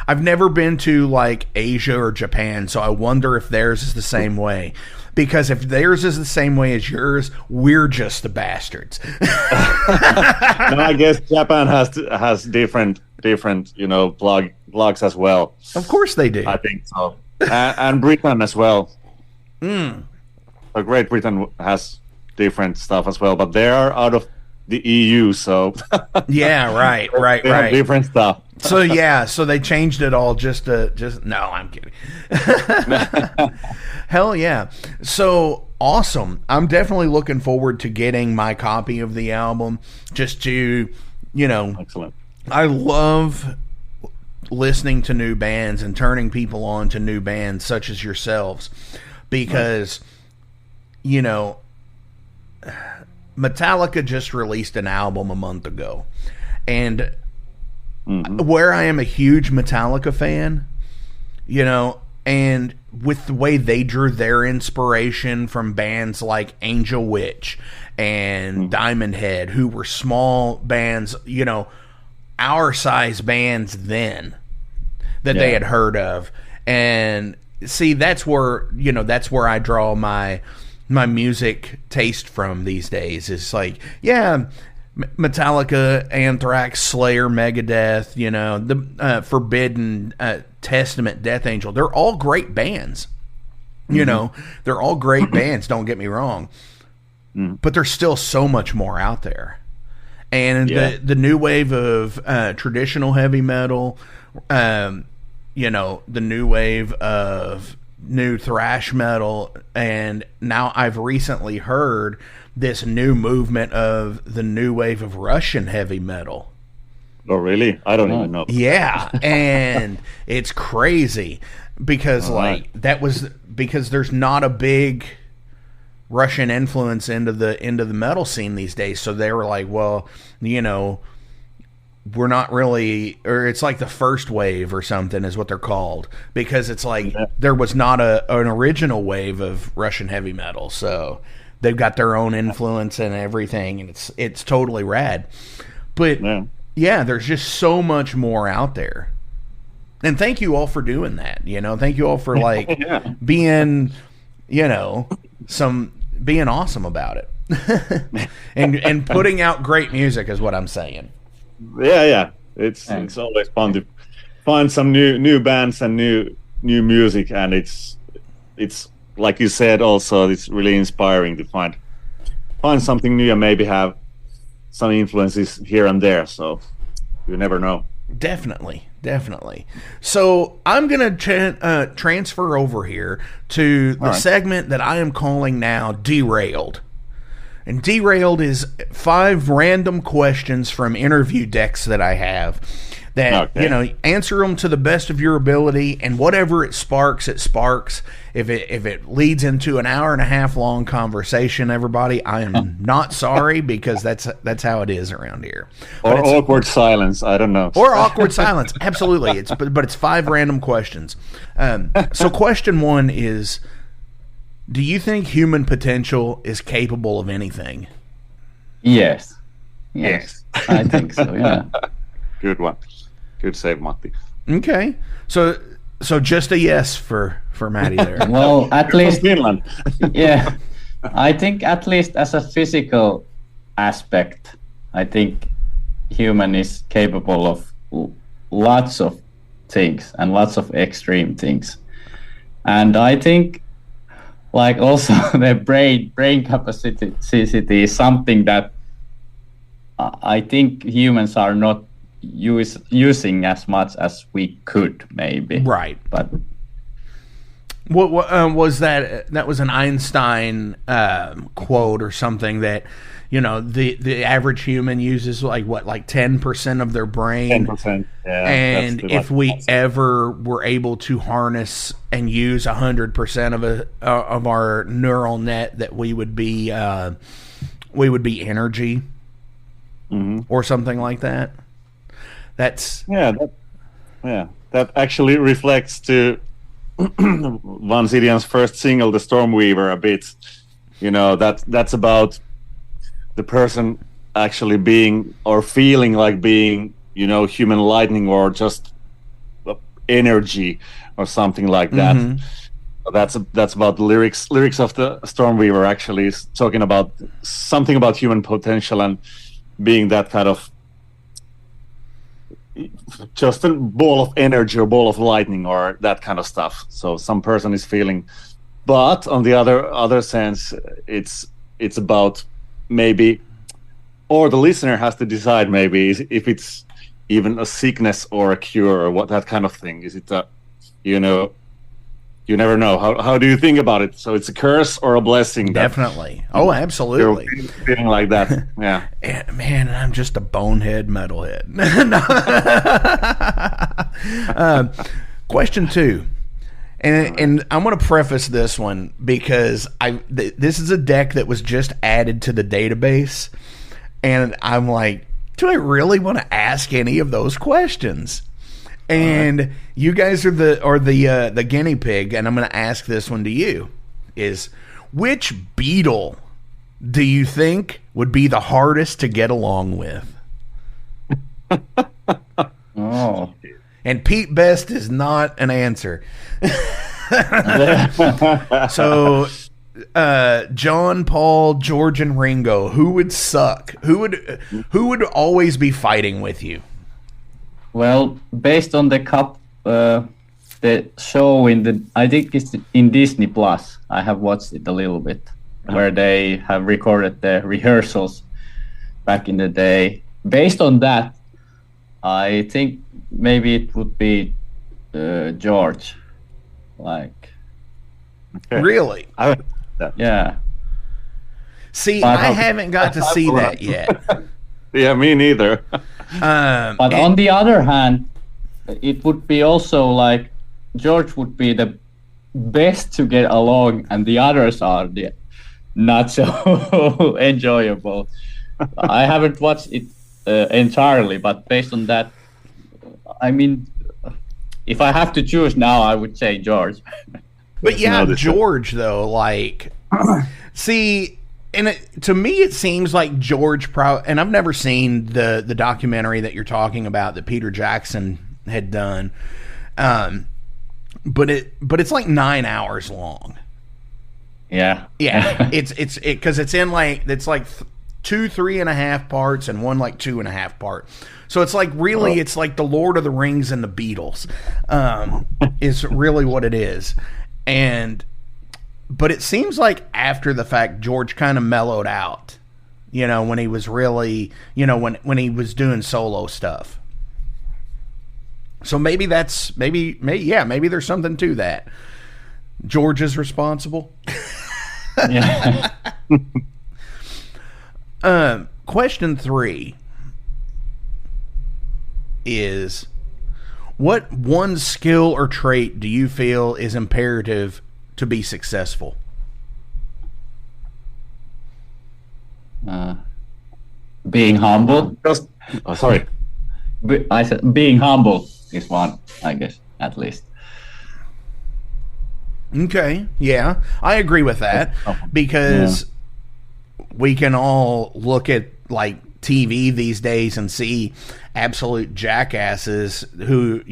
I've never been to Asia or Japan, so I wonder if theirs is the same way. Because if theirs is the same way as yours, we're just the bastards. No, I guess Japan has different plugs as well. Of course they do. I think so, and Britain as well. Great Britain has different stuff as well, but they are out of the EU, so yeah, right. They have different stuff. So they changed it all just no, I'm kidding. Hell yeah. So awesome. I'm definitely looking forward to getting my copy of the album, just to Excellent. I love listening to new bands and turning people on to new bands such as yourselves, because Metallica just released an album a month ago, and where I am a huge Metallica fan, and with the way they drew their inspiration from bands like Angel Witch and Diamond Head, who were small bands, our size bands then, that they had heard of, and see, that's where I draw my music taste from these days. It's like, yeah, Metallica, Anthrax, Slayer, Megadeth, the Forbidden, Testament, Death Angel. They're all great bands. They're all great bands, don't get me wrong. But there's still so much more out there. And the new wave of traditional heavy metal, the new wave of new thrash metal, and now I've recently heard this new movement of the new wave of Russian heavy metal. Oh, really? I don't even know. Yeah, and it's crazy because because there's not a big Russian influence into the metal scene these days. So they were like, well, we're not really, or it's like the first wave or something is what they're called, because it's like there was not an original wave of Russian heavy metal. So they've got their own influence and everything, and it's totally rad. But yeah, there's just so much more out there. And thank you all for doing that. Thank you all for being, being awesome about it. and putting out great music is what I'm saying. Yeah. It's always fun to find some new bands and new music, and it's like you said also, it's really inspiring to find something new and maybe have some influences here and there, so you never know. Definitely. So I'm going to transfer over here to the segment that I am calling now Derailed. And Derailed is 5 random questions from interview decks that I have that, answer them to the best of your ability, and whatever it sparks, it sparks. If it leads into an hour and a half long conversation, everybody, I am not sorry, because that's how it is around here. Or awkward silence, I don't know. Or awkward silence, absolutely. But it's 5 random questions. So question 1 is, do you think human potential is capable of anything? Yes. I think so, yeah. Good one. Good save, Matti. Okay. So just a yes for Matty there. Well, at least Finland. Yeah. I think at least as a physical aspect, I think human is capable of lots of things and lots of extreme things. And I think also the brain capacity is something that I think humans are not using as much as we could, maybe. Right. But what was that? That was an Einstein quote or something that, the average human uses like 10% of their brain. 10%. Yeah. And if we ever were able to harness and use 100% of our neural net, that we would be energy, or something like that. That's that actually reflects to Vansidian's first single, The Stormweaver, a bit. That's about the person actually being or feeling like being, human lightning or just energy or something like that. That's about the lyrics of the Stormweaver. Actually is talking about something about human potential and being that kind of just a ball of energy or ball of lightning or that kind of stuff. So some person is feeling, but on the other sense, it's about maybe, or the listener has to decide maybe if it's even a sickness or a cure or what, that kind of thing. Is it you never know. How do you think about it? So it's a curse or a blessing? Definitely. Oh, absolutely. You're feeling like that. Yeah. Man, I'm just a bonehead metalhead. Question 2. And I'm going to preface this one because this is a deck that was just added to the database. And I'm like, do I really want to ask any of those questions? And you guys are the guinea pig, and I'm going to ask this one to you: is which Beatle do you think would be the hardest to get along with? Oh, and Pete Best is not an answer. So, John, Paul, George, and Ringo, who would suck? Who would always be fighting with you? Well, based on the show I think it's in Disney Plus. I have watched it a little bit, where they have recorded the rehearsals back in the day. Based on that, I think maybe it would be George. Like, okay. Really? Yeah. See, I haven't got to see that yet. Yeah, me neither. But on the other hand, it would be also like George would be the best to get along, and the others are not so enjoyable. I haven't watched it entirely, but based on that, I mean, if I have to choose now, I would say George. But yeah, George though, like, see, and to me it seems like George and I've never seen the documentary that you're talking about that Peter Jackson had done, but it's like 9 hours long. Yeah, it's because it's in like 2 3.5 parts and one like 2.5 part. So it's like really, it's like the Lord of the Rings and the Beatles, is really what it is. But it seems like after the fact, George kind of mellowed out, when he was really, when he was doing solo stuff. So maybe maybe there's something to that. George is responsible. Yeah. Question 3 is, what one skill or trait do you feel is imperative to be successful? Being humble. Sorry. I said being humble is one, I guess, at least. Okay, yeah, I agree with that, because we can all look at like TV these days and see absolute jackasses who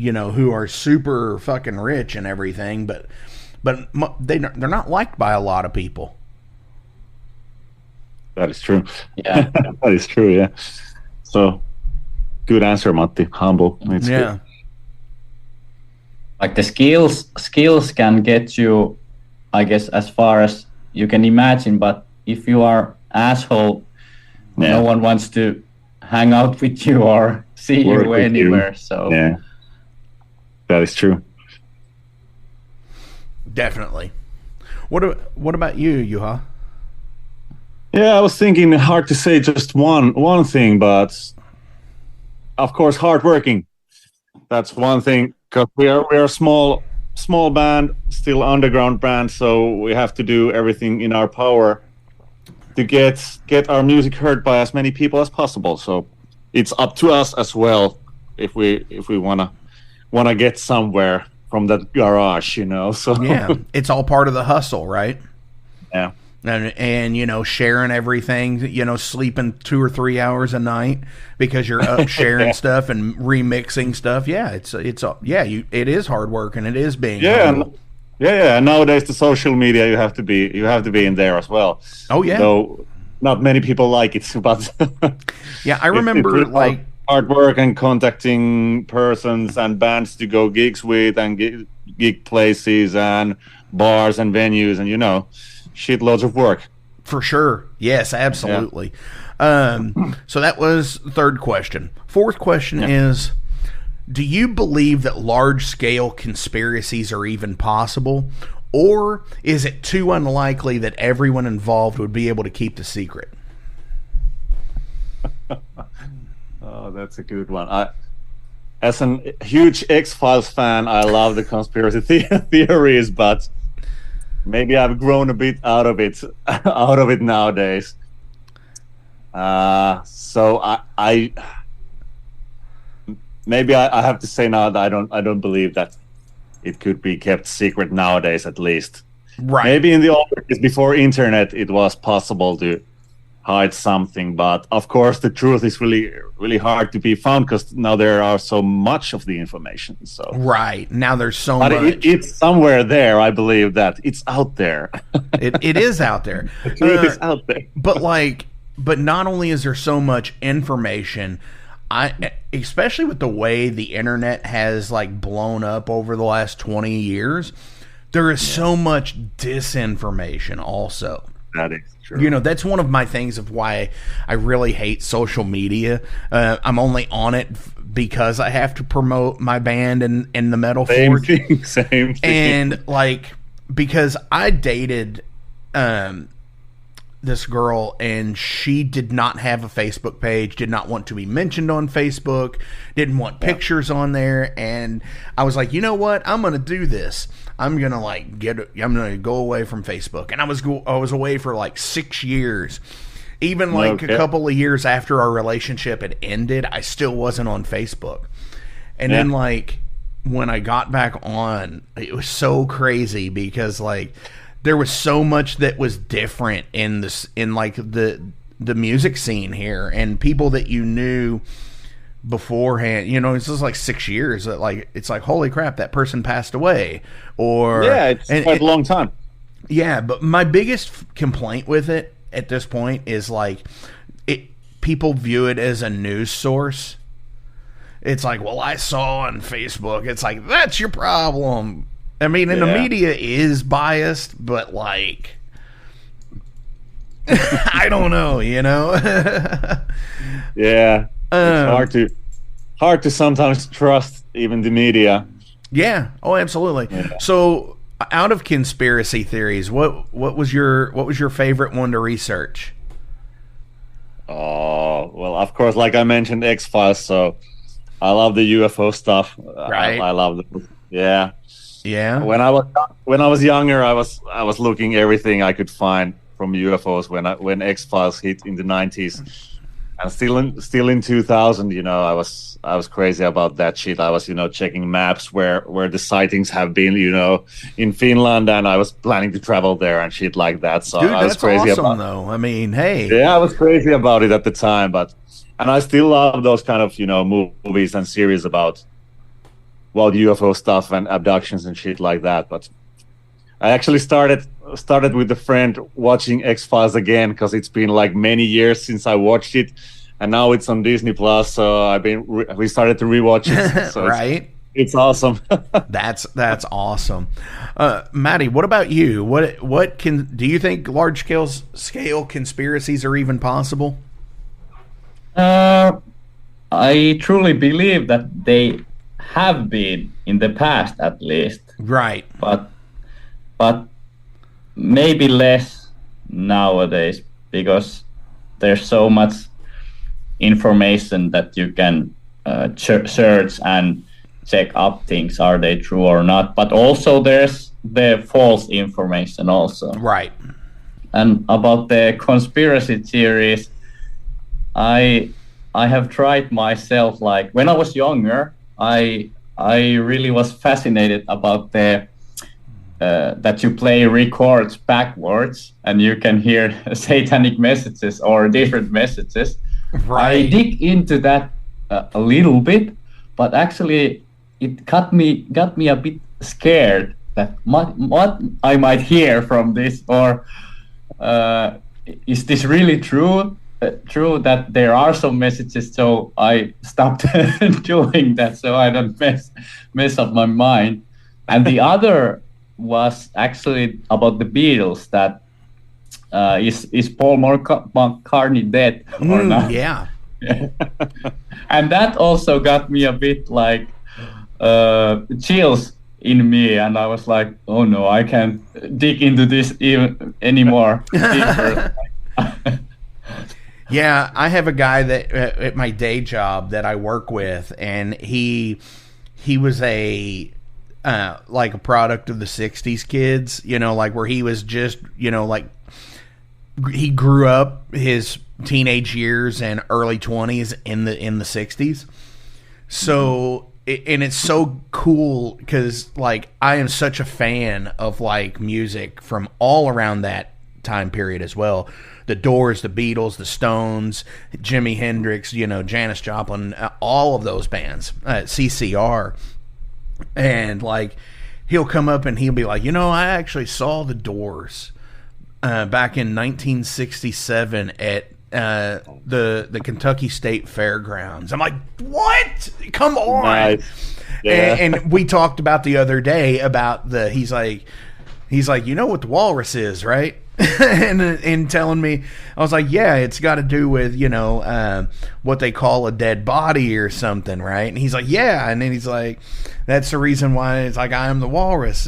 are super fucking rich and everything, but they're not liked by a lot of people. That is true. Yeah. That is true, yeah. So, good answer, Matti. Humble. It's good. Like the skills can get you, I guess, as far as you can imagine, but if you are asshole, no one wants to hang out with you or see you anywhere. So yeah, that is true. Definitely. What about you, Juha? Yeah, I was thinking, hard to say just one thing, but of course, hardworking. That's one thing, because we are a small band, still underground band, so we have to do everything in our power to get our music heard by as many people as possible. So it's up to us as well if we wanna get somewhere from that garage, So yeah, it's all part of the hustle, right? Yeah. And sharing everything, sleeping 2 or 3 hours a night because you're up sharing stuff and remixing stuff. Yeah, it is hard work, and it is being humble. Yeah. Nowadays, the social media, you have to be in there as well. Oh yeah. So not many people like it, but yeah, I remember like hard work and contacting persons and bands to go gigs with, and gig places and bars and venues, and shitloads of work. For sure. Yes, absolutely. Yeah. So that was the third question. Fourth question is, do you believe that large-scale conspiracies are even possible, or is it too unlikely that everyone involved would be able to keep the secret? Oh, that's a good one. As a huge X-Files fan, I love the conspiracy theories, but maybe I've grown a bit out of it nowadays. So I maybe I have to say now that I don't believe that it could be kept secret nowadays, at least. Right. Maybe in the old days before internet, it was possible to hide something. But of course, the truth is really, really hard to be found because now there are so much of the information. So right now there's so but much. It's somewhere there. I believe that it's out there. It is out there. The truth is out there. But not only is there so much information, especially with the way the internet has like blown up over the last 20 years, there is so much disinformation also. That is true. That's one of my things of why I really hate social media. I'm only on it because I have to promote my band and the Metal Forge. Same thing. And like, because I dated this girl, and she did not have a Facebook page, did not want to be mentioned on Facebook, didn't want pictures on there, and I was like, you know what? I'm gonna do this. I'm gonna go away from Facebook, and I was away for like 6 years. Even like a couple of years after our relationship had ended, I still wasn't on Facebook. And then like when I got back on, it was so crazy because like there was so much that was different in like the music scene here, and people that you knew beforehand. It's just like 6 years that like it's like, holy crap, that person passed away. Or it's quite a long time. Yeah, but my biggest complaint with it at this point is like people view it as a news source. It's like, well, I saw on Facebook. It's like, that's your problem. I mean, and the media is biased, but like, I don't know, Yeah, it's hard to sometimes trust even the media. Yeah. Oh, absolutely. Yeah. So, out of conspiracy theories, what was your favorite one to research? Oh, well, of course, like I mentioned, X-Files. So, I love the UFO stuff. Right. I love them. Yeah. Yeah. When I was younger, I was looking everything I could find from UFOs when X-Files hit in the 90s. And still in 2000, I was crazy about that shit. I was, checking maps where the sightings have been, in Finland, and I was planning to travel there and shit like that. So dude, I was that's crazy awesome, about though. I mean, hey. Yeah, I was crazy about it at the time, and I still love those kind of, movies and series about UFO stuff and abductions and shit like that. But I actually started with a friend watching X-Files again because it's been like many years since I watched it, and now it's on Disney Plus. So we started to rewatch it. So right, it's awesome. That's awesome. Matty, what about you? Do you think large scale conspiracies are even possible? I truly believe that they have been in the past, at least. Right. But maybe less nowadays because there's so much information that you can search and check up things, are they true or not. But also there's the false information also. Right. And about the conspiracy theories, I have tried myself, like when I was younger, I really was fascinated about the that you play records backwards and you can hear satanic messages or different messages. Right. I dig into that a little bit, but actually it got me a bit scared that what I might hear from this, or is this really true? True that there are some messages, so I stopped doing that so I don't mess up my mind. And the other was actually about the Beatles, that is Paul McCartney dead or not? Yeah. And that also got me a bit like chills in me, and I was like, oh no, I can't dig into this even anymore. Yeah, I have a guy that at my day job that I work with, and he was a like a product of the 60s kids, like where he was just, like he grew up his teenage years and early 20s in the 60s. So and it's so cool because like I am such a fan of like music from all around that time period as well. The Doors, the Beatles, the Stones, Jimi Hendrix, Janis Joplin, all of those bands, CCR. And like, he'll come up and he'll be like, I actually saw the Doors back in 1967 at the Kentucky State Fairgrounds. I'm like, what? Come on. Nice. Yeah. And we talked about the other day about he's like, you know what the walrus is, right? and telling me, I was like, yeah, it's got to do with, what they call a dead body or something, right? And he's like, yeah. And then he's like, that's the reason why it's like, I am the walrus.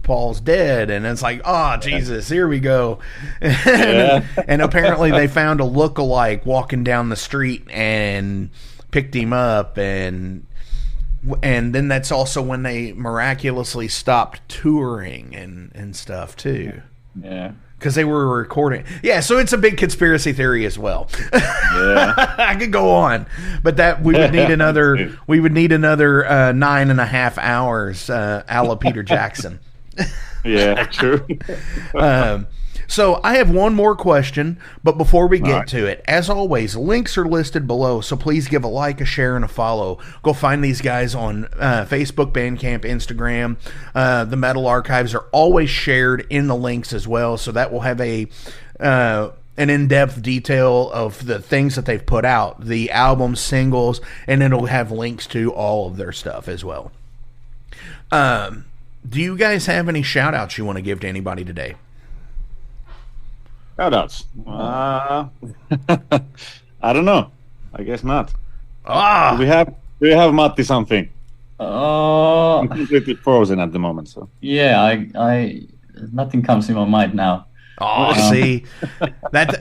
Paul's dead. And it's like, oh, Jesus, here we go. And apparently they found a look-alike walking down the street and picked him up. And then that's also when they miraculously stopped touring and stuff, too. Yeah. Because they were recording. Yeah, so it's a big conspiracy theory as well. Yeah. I could go on. But that we would need another 9.5 hours a la Peter Jackson. Yeah, true. So I have one more question, but before we get to it, as always, links are listed below, so please give a like, a share, and a follow. Go find these guys on Facebook, Bandcamp, Instagram. The Metal Archives are always shared in the links as well, so that will have an in-depth detail of the things that they've put out, the albums, singles, and it'll have links to all of their stuff as well. Do you guys have any shout-outs you want to give to anybody today? Shoutouts. I don't know. I guess not. Do we have Matti something? I'm completely frozen at the moment. So yeah, I nothing comes in my mind now. See,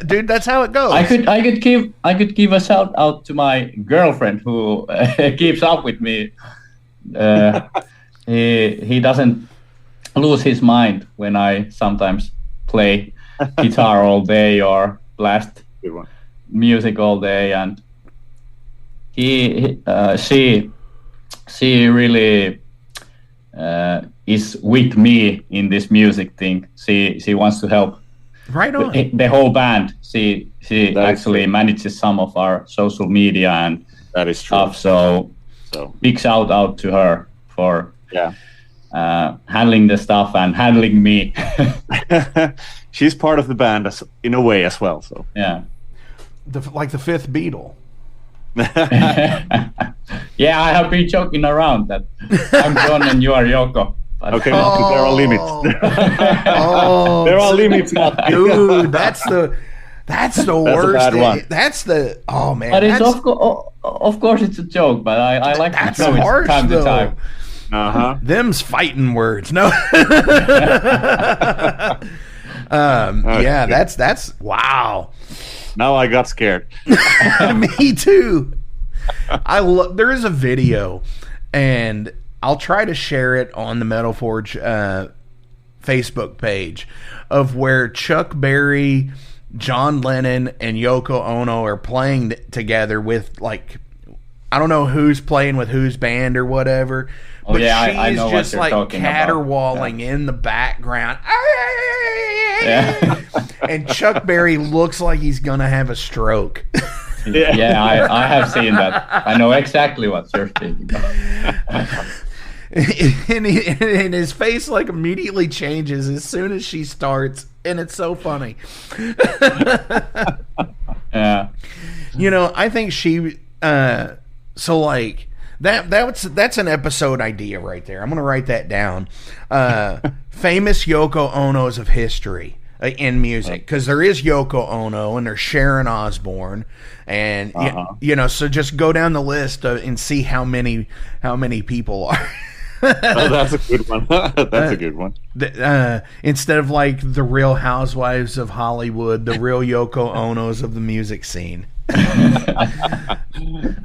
dude, that's how it goes. I could give a shout out to my girlfriend who keeps up with me. He doesn't lose his mind when I sometimes play guitar all day or blast music all day, and she really is with me in this music thing. She wants to help right on the whole band. She actually manages some of our social media and that is true. Stuff. So big shout out to her for handling the stuff and handling me. She's part of the band in a way as well. So yeah, like the fifth Beatle. Yeah, I have been joking around that I'm John and you are Yoko. But okay, there are limits. There are limits, dude. That's the worst. Bad one. That's the man. But it's of course it's a joke, but I like to show it time to time. Them's fighting words. No. Yeah, that's wow. Now I got scared. Me too. There is a video, and I'll try to share it on the Metal Forge Facebook page of where Chuck Berry, John Lennon, and Yoko Ono are playing together with, like, I don't know who's playing with whose band or whatever. But I know just what you're like talking caterwauling in the background. Yeah. And Chuck Berry looks like he's going to have a stroke. Yeah, I have seen that. I know exactly what you're thinking about. And his face like immediately changes as soon as she starts, and it's so funny. Yeah. I think she so like that's an episode idea right there. I'm going to write that down. Famous Yoko Onos of history in music, because there is Yoko Ono and there's Sharon Osbourne, and so just go down the list and see how many people are. That's a good one. That's a good one. Instead of like the Real Housewives of Hollywood, the real Yoko Onos of the music scene.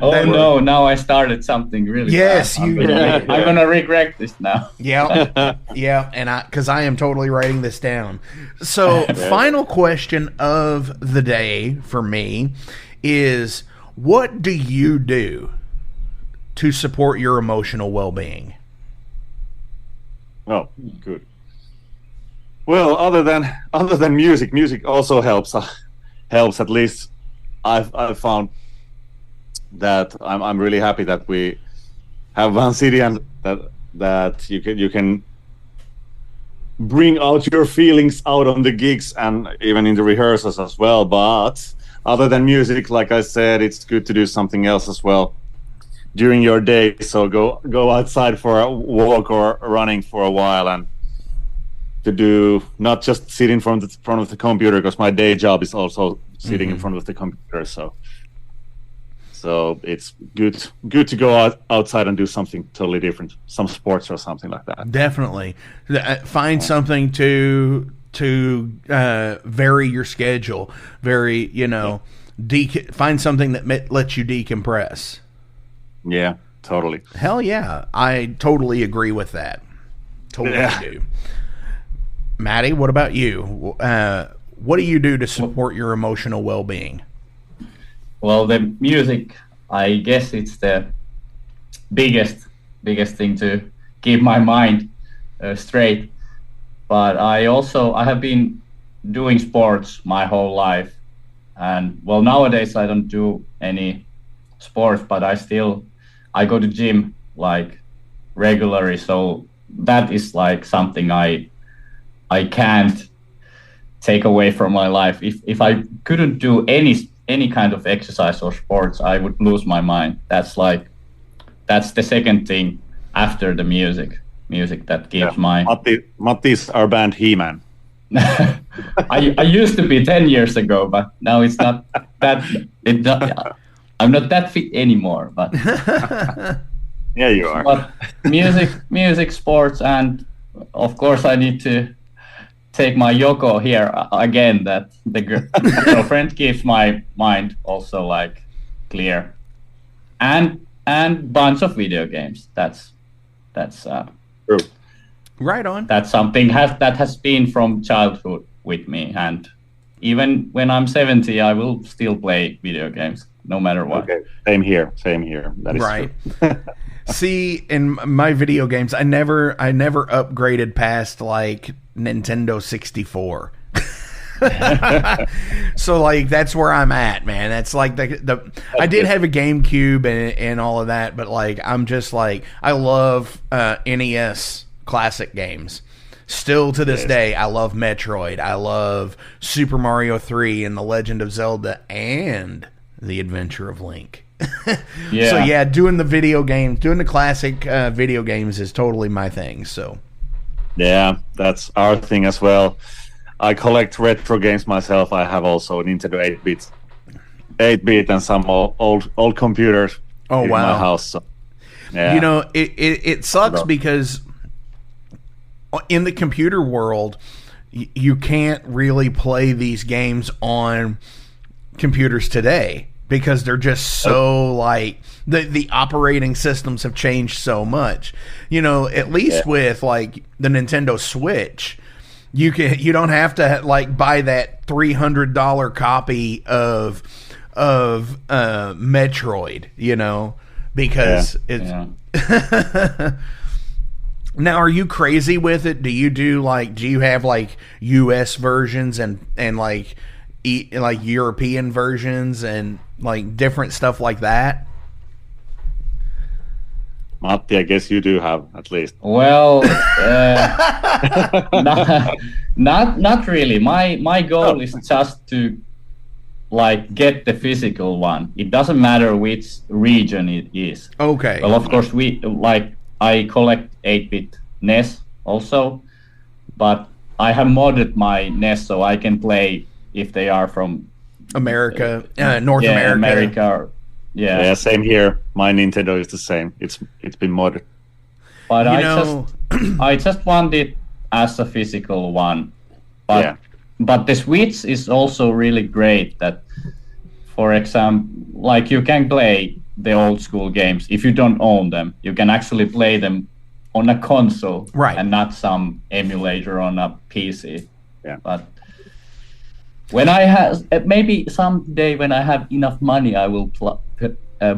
No! Now I started something really. Yes, I'm gonna regret this now. Yeah, and because I am totally writing this down. So, final question of the day for me is: what do you do to support your emotional well-being? Oh, good. Well, other than music also helps. Helps at least. I've found that I'm really happy that we have Vansidian that you can bring out your feelings out on the gigs and even in the rehearsals as well. But other than music, like I said, it's good to do something else as well during your day. So go outside for a walk or running for a while, and to do not just sit in front of the computer, because my day job is also sitting in front of the computer. So it's good to go outside and do something totally different, some sports or something like that. Definitely. Find something to vary your schedule. Find something that lets you decompress. Yeah, totally. Hell yeah. I totally agree with that. Totally do. Maddie, what about you? What do you do to support your emotional well-being? Well, the music, I guess it's the biggest thing to keep my mind straight. But I have been doing sports my whole life. And well, nowadays I don't do any sports, but I go to gym like regularly. So that is like something I can't take away from my life. If I couldn't do any kind of exercise or sports, I would lose my mind. That's the second thing after the music that keeps my... Matti's our band He-Man. I used to be 10 years ago, but now it's not that... I'm not that fit anymore, but... Yeah, you are. But music, sports, and of course I need to take my Yoko here again, that the girlfriend keeps my mind also like clear, and bunch of video games. That's true. Right on. That's something that has been from childhood with me, and even when I'm 70, I will still play video games no matter what. Okay. Same here. That is right. True. See, in my video games, I never upgraded past like Nintendo 64. So like that's where I'm at, man. That's like I did have a GameCube and all of that, but like I'm just like I love NES classic games. Still to this day, I love Metroid. I love Super Mario 3 and The Legend of Zelda and The Adventure of Link. Yeah. So yeah, doing the classic video games is totally my thing. So yeah, that's our thing as well. I collect retro games myself. I have also a Nintendo 8-bit and some old computers in my house. So, yeah. You know, it sucks because in the computer world, you can't really play these games on computers today, because they're just so like the operating systems have changed so much. You know, at least with like the Nintendo Switch, you don't have to like buy that $300 copy of Metroid, you know, because it's Now, are you crazy with it? Do you have like US versions and like European versions and like different stuff like that? Matti, I guess you do have at least. Well, not really. My goal is just to like get the physical one. It doesn't matter which region it is. Okay. Well, of course I collect 8-bit NES also, but I have modded my NES so I can play if they are from America, North America. Yeah, same here. My Nintendo is the same. It's been modded. But I just want it as a physical one. But the Switch is also really great. That, for example, like you can play the old school games if you don't own them. You can actually play them on a console, right, and not some emulator on a PC. Yeah. But when I have, maybe someday when I have enough money, I will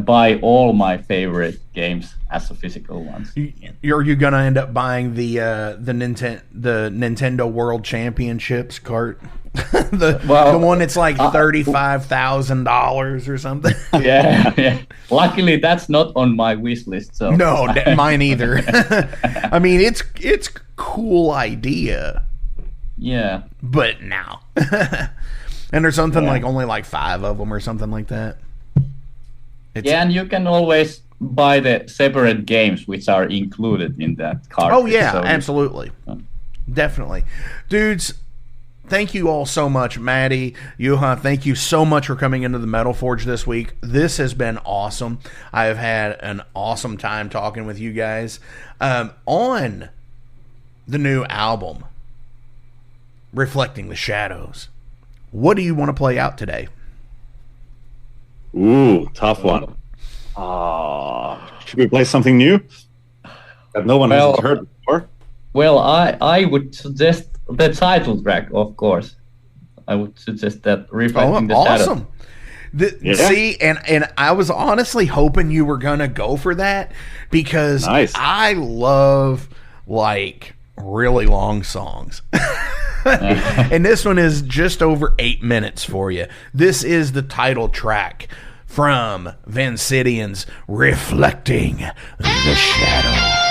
buy all my favorite games as the physical ones. Are you gonna end up buying the Nintendo World Championships cart? the one that's like $35,000 or something. Yeah. Luckily, that's not on my wish list. So no, mine either. I mean, it's cool idea. Yeah, but no. And there's something like only like 5 of them or something like that. And you can always buy the separate games which are included in that cart. Oh yeah, absolutely. Definitely. Dudes, thank you all so much. Maddie, Juha, thank you so much for coming into the Metal Forge this week. This has been awesome. I have had an awesome time talking with you guys. On the new album, Reflecting the Shadows, what do you want to play out today? Ooh, tough one. Should we play something new that no one has heard before? Well, I would suggest the title track, of course. I would suggest that, Reflecting the awesome. Shadow. See, and I was honestly hoping you were gonna go for that because I love like really long songs. And this one is just over 8 minutes for you. This is the title track from Vansidian's Reflecting the Shadow.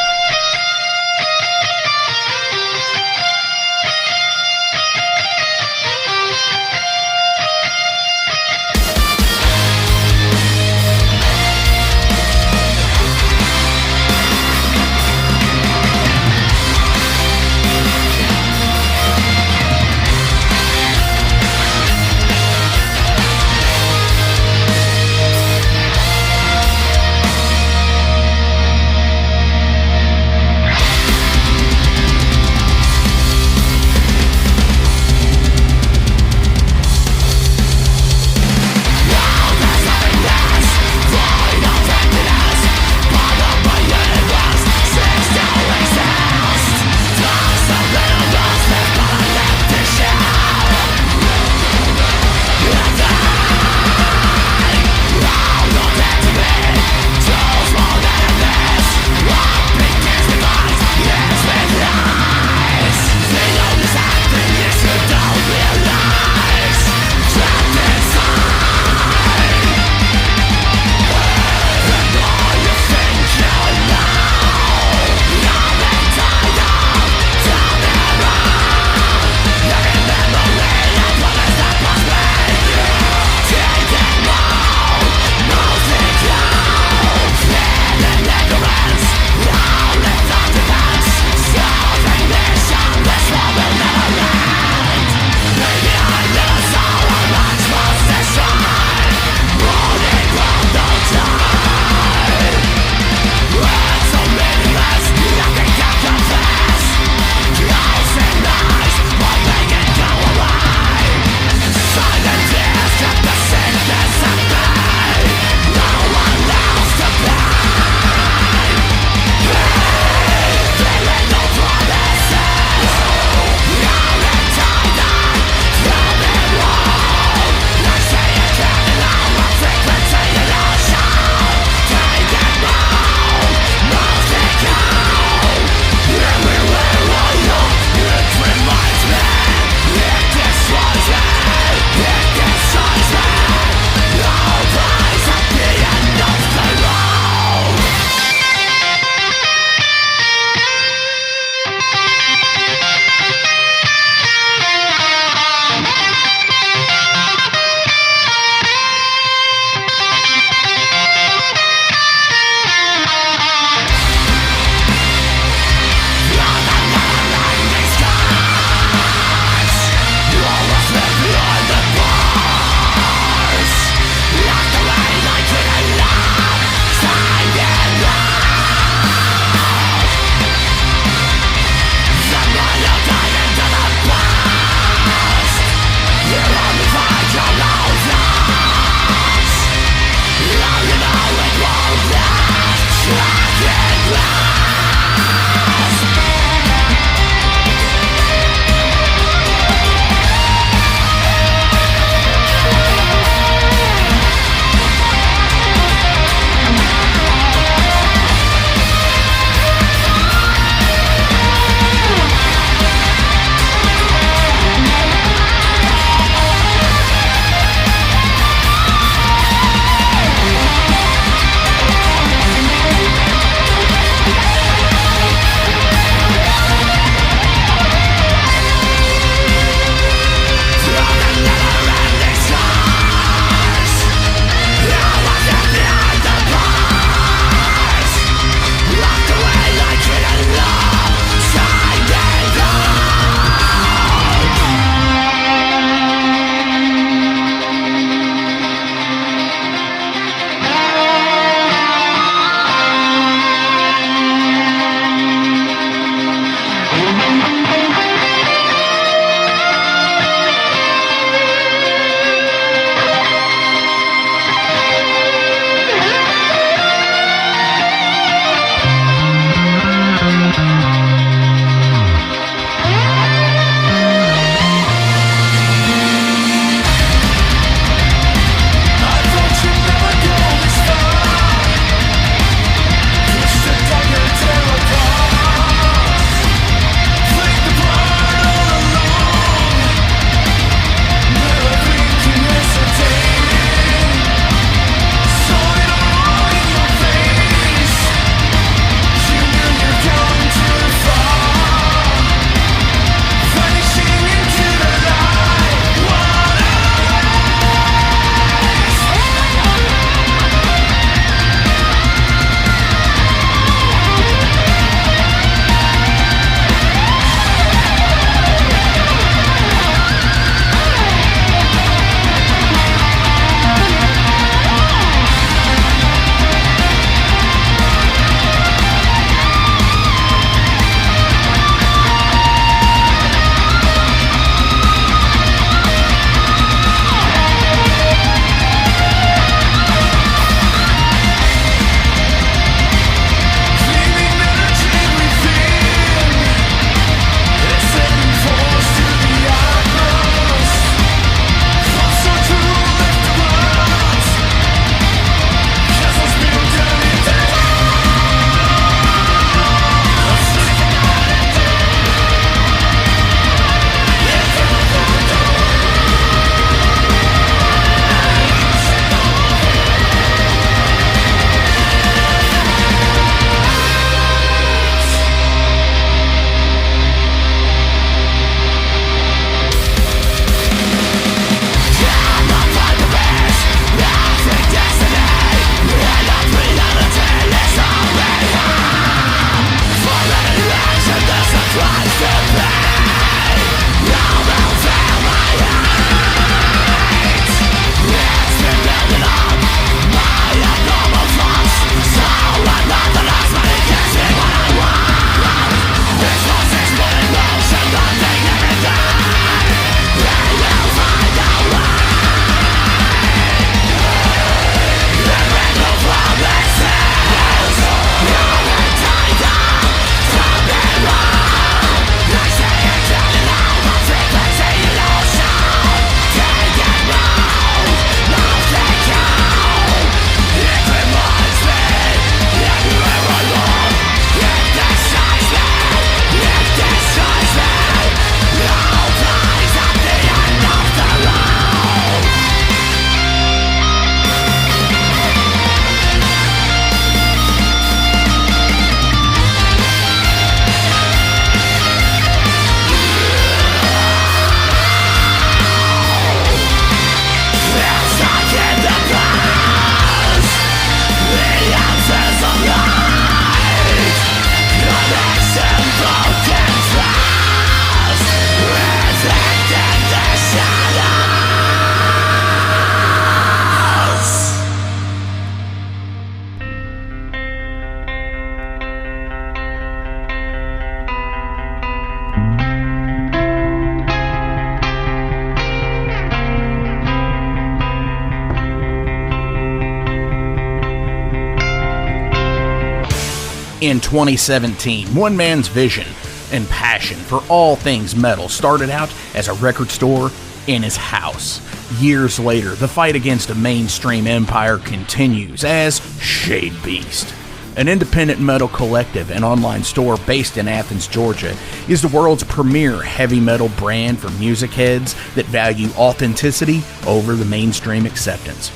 In 2017, one man's vision and passion for all things metal started out as a record store in his house. Years later, the fight against a mainstream empire continues as Shadebeast. An independent metal collective and online store based in Athens, Georgia, is the world's premier heavy metal brand for music heads that value authenticity over the mainstream acceptance.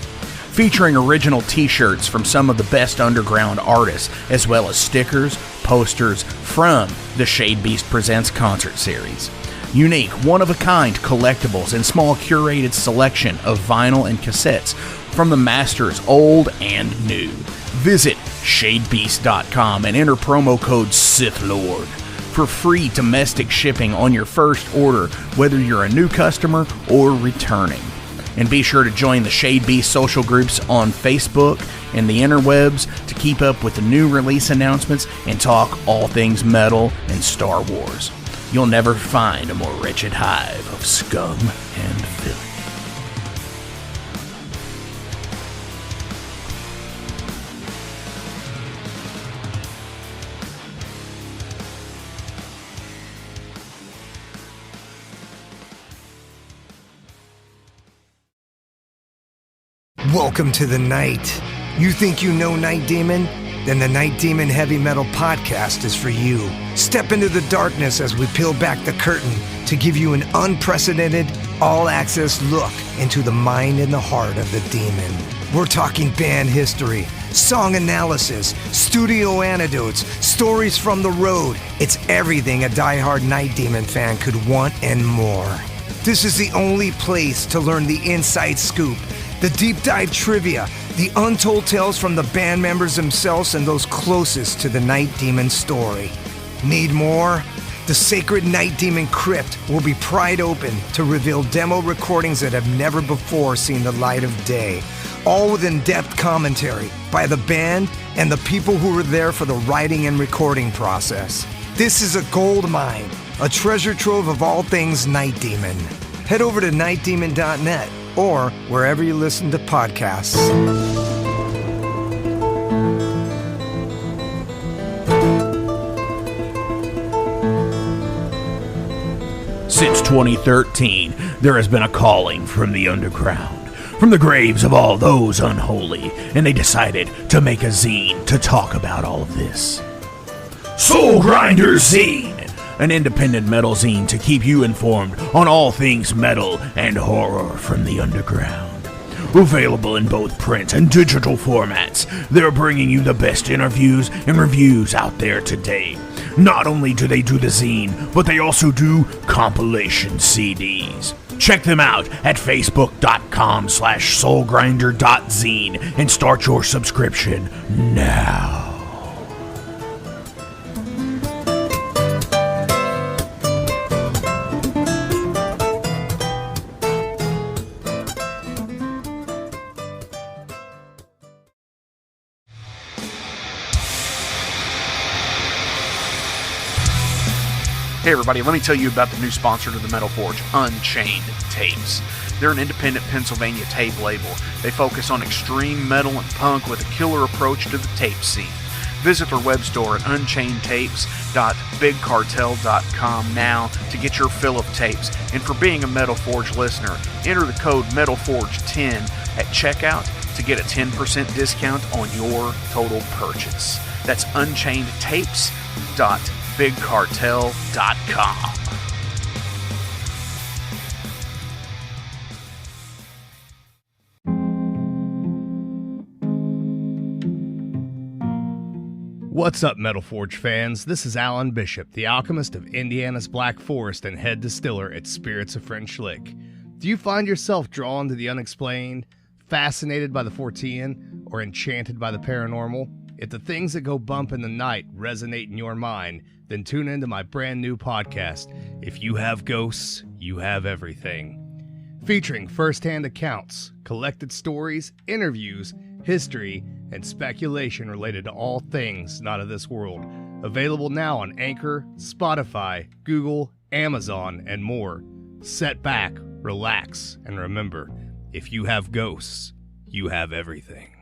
Featuring original t-shirts from some of the best underground artists, as well as stickers, posters from the Shadebeast Presents concert series. Unique, one-of-a-kind collectibles and small curated selection of vinyl and cassettes from the masters old and new. Visit shadebeast.com and enter promo code SithLord for free domestic shipping on your first order, whether you're a new customer or returning. And be sure to join the Shadebeast social groups on Facebook and the interwebs to keep up with the new release announcements and talk all things metal and Star Wars. You'll never find a more wretched hive of scum and filth. Welcome to the night. You think you know Night Demon? Then the Night Demon Heavy Metal Podcast is for you. Step into the darkness as we peel back the curtain to give you an unprecedented, all-access look into the mind and the heart of the demon. We're talking band history, song analysis, studio anecdotes, stories from the road. It's everything a diehard Night Demon fan could want and more. This is the only place to learn the inside scoop, the deep dive trivia, the untold tales from the band members themselves and those closest to the Night Demon story. Need more? The sacred Night Demon Crypt will be pried open to reveal demo recordings that have never before seen the light of day, all with in-depth commentary by the band and the people who were there for the writing and recording process. This is a gold mine, a treasure trove of all things Night Demon. Head over to nightdemon.net or wherever you listen to podcasts. Since 2013, there has been a calling from the underground, from the graves of all those unholy, and they decided to make a zine to talk about all of this. Soul Grinder Zine! An independent metal zine to keep you informed on all things metal and horror from the underground. Available in both print and digital formats, they're bringing you the best interviews and reviews out there today. Not only do they do the zine, but they also do compilation CDs. Check them out at facebook.com/soulgrinder.zine and start your subscription now. Hey everybody, let me tell you about the new sponsor to the Metal Forge, Unchained Tapes. They're an independent Pennsylvania tape label. They focus on extreme metal and punk with a killer approach to the tape scene. Visit their web store at unchainedtapes.bigcartel.com now to get your fill of tapes. And for being a Metal Forge listener, enter the code METALFORGE10 at checkout to get a 10% discount on your total purchase. That's unchainedtapes.bigcartel.com. What's up, Metal Forge fans? This is Alan Bishop, the alchemist of Indiana's Black Forest and head distiller at Spirits of French Lick. Do you find yourself drawn to the unexplained, fascinated by the Fortean, or enchanted by the paranormal? If the things that go bump in the night resonate in your mind, then tune into my brand new podcast, If You Have Ghosts, You Have Everything. Featuring first-hand accounts, collected stories, interviews, history, and speculation related to all things not of this world. Available now on Anchor, Spotify, Google, Amazon, and more. Set back, relax, and remember, if you have ghosts, you have everything.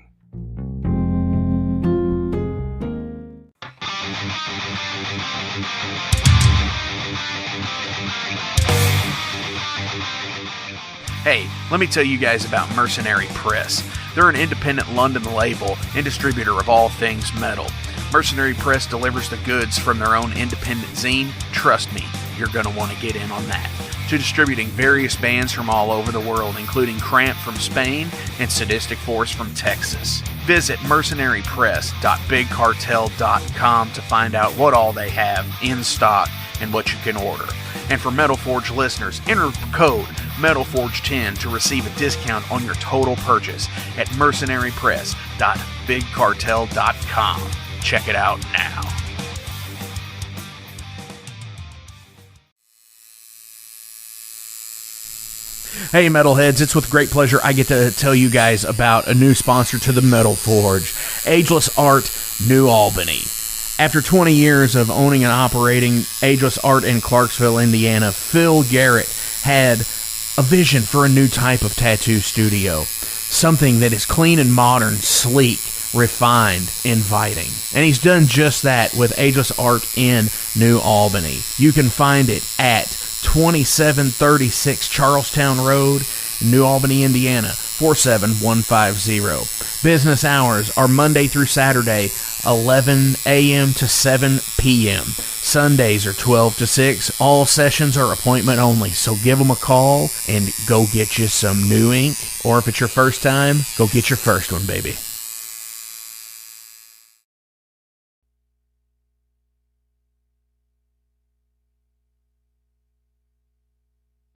Hey, let me tell you guys about Mercenary Press. They're an independent London label and distributor of all things metal. Mercenary Press delivers the goods from their own independent zine. Trust me, you're going to want to get in on that. To distributing various bands from all over the world, including Cramp from Spain and Sadistic Force from Texas. Visit mercenarypress.bigcartel.com to find out what all they have in stock and what you can order. And for Metal Forge listeners, enter code METALFORGE10 to receive a discount on your total purchase at mercenarypress.bigcartel.com. Check it out now. Hey Metalheads, it's with great pleasure I get to tell you guys about a new sponsor to the Metal Forge, Ageless Art, New Albany. After 20 years of owning and operating Ageless Art in Clarksville, Indiana, Phil Garrett had a vision for a new type of tattoo studio. Something that is clean and modern, sleek, refined, inviting. And he's done just that with Ageless Art in New Albany. You can find it at 2736 Charlestown Road, New Albany, Indiana, 47150. Business hours are Monday through Saturday, 11 a.m. to 7 p.m. Sundays are 12 to 6. All sessions are appointment only, so give them a call and go get you some new ink. Or if it's your first time, go get your first one, baby.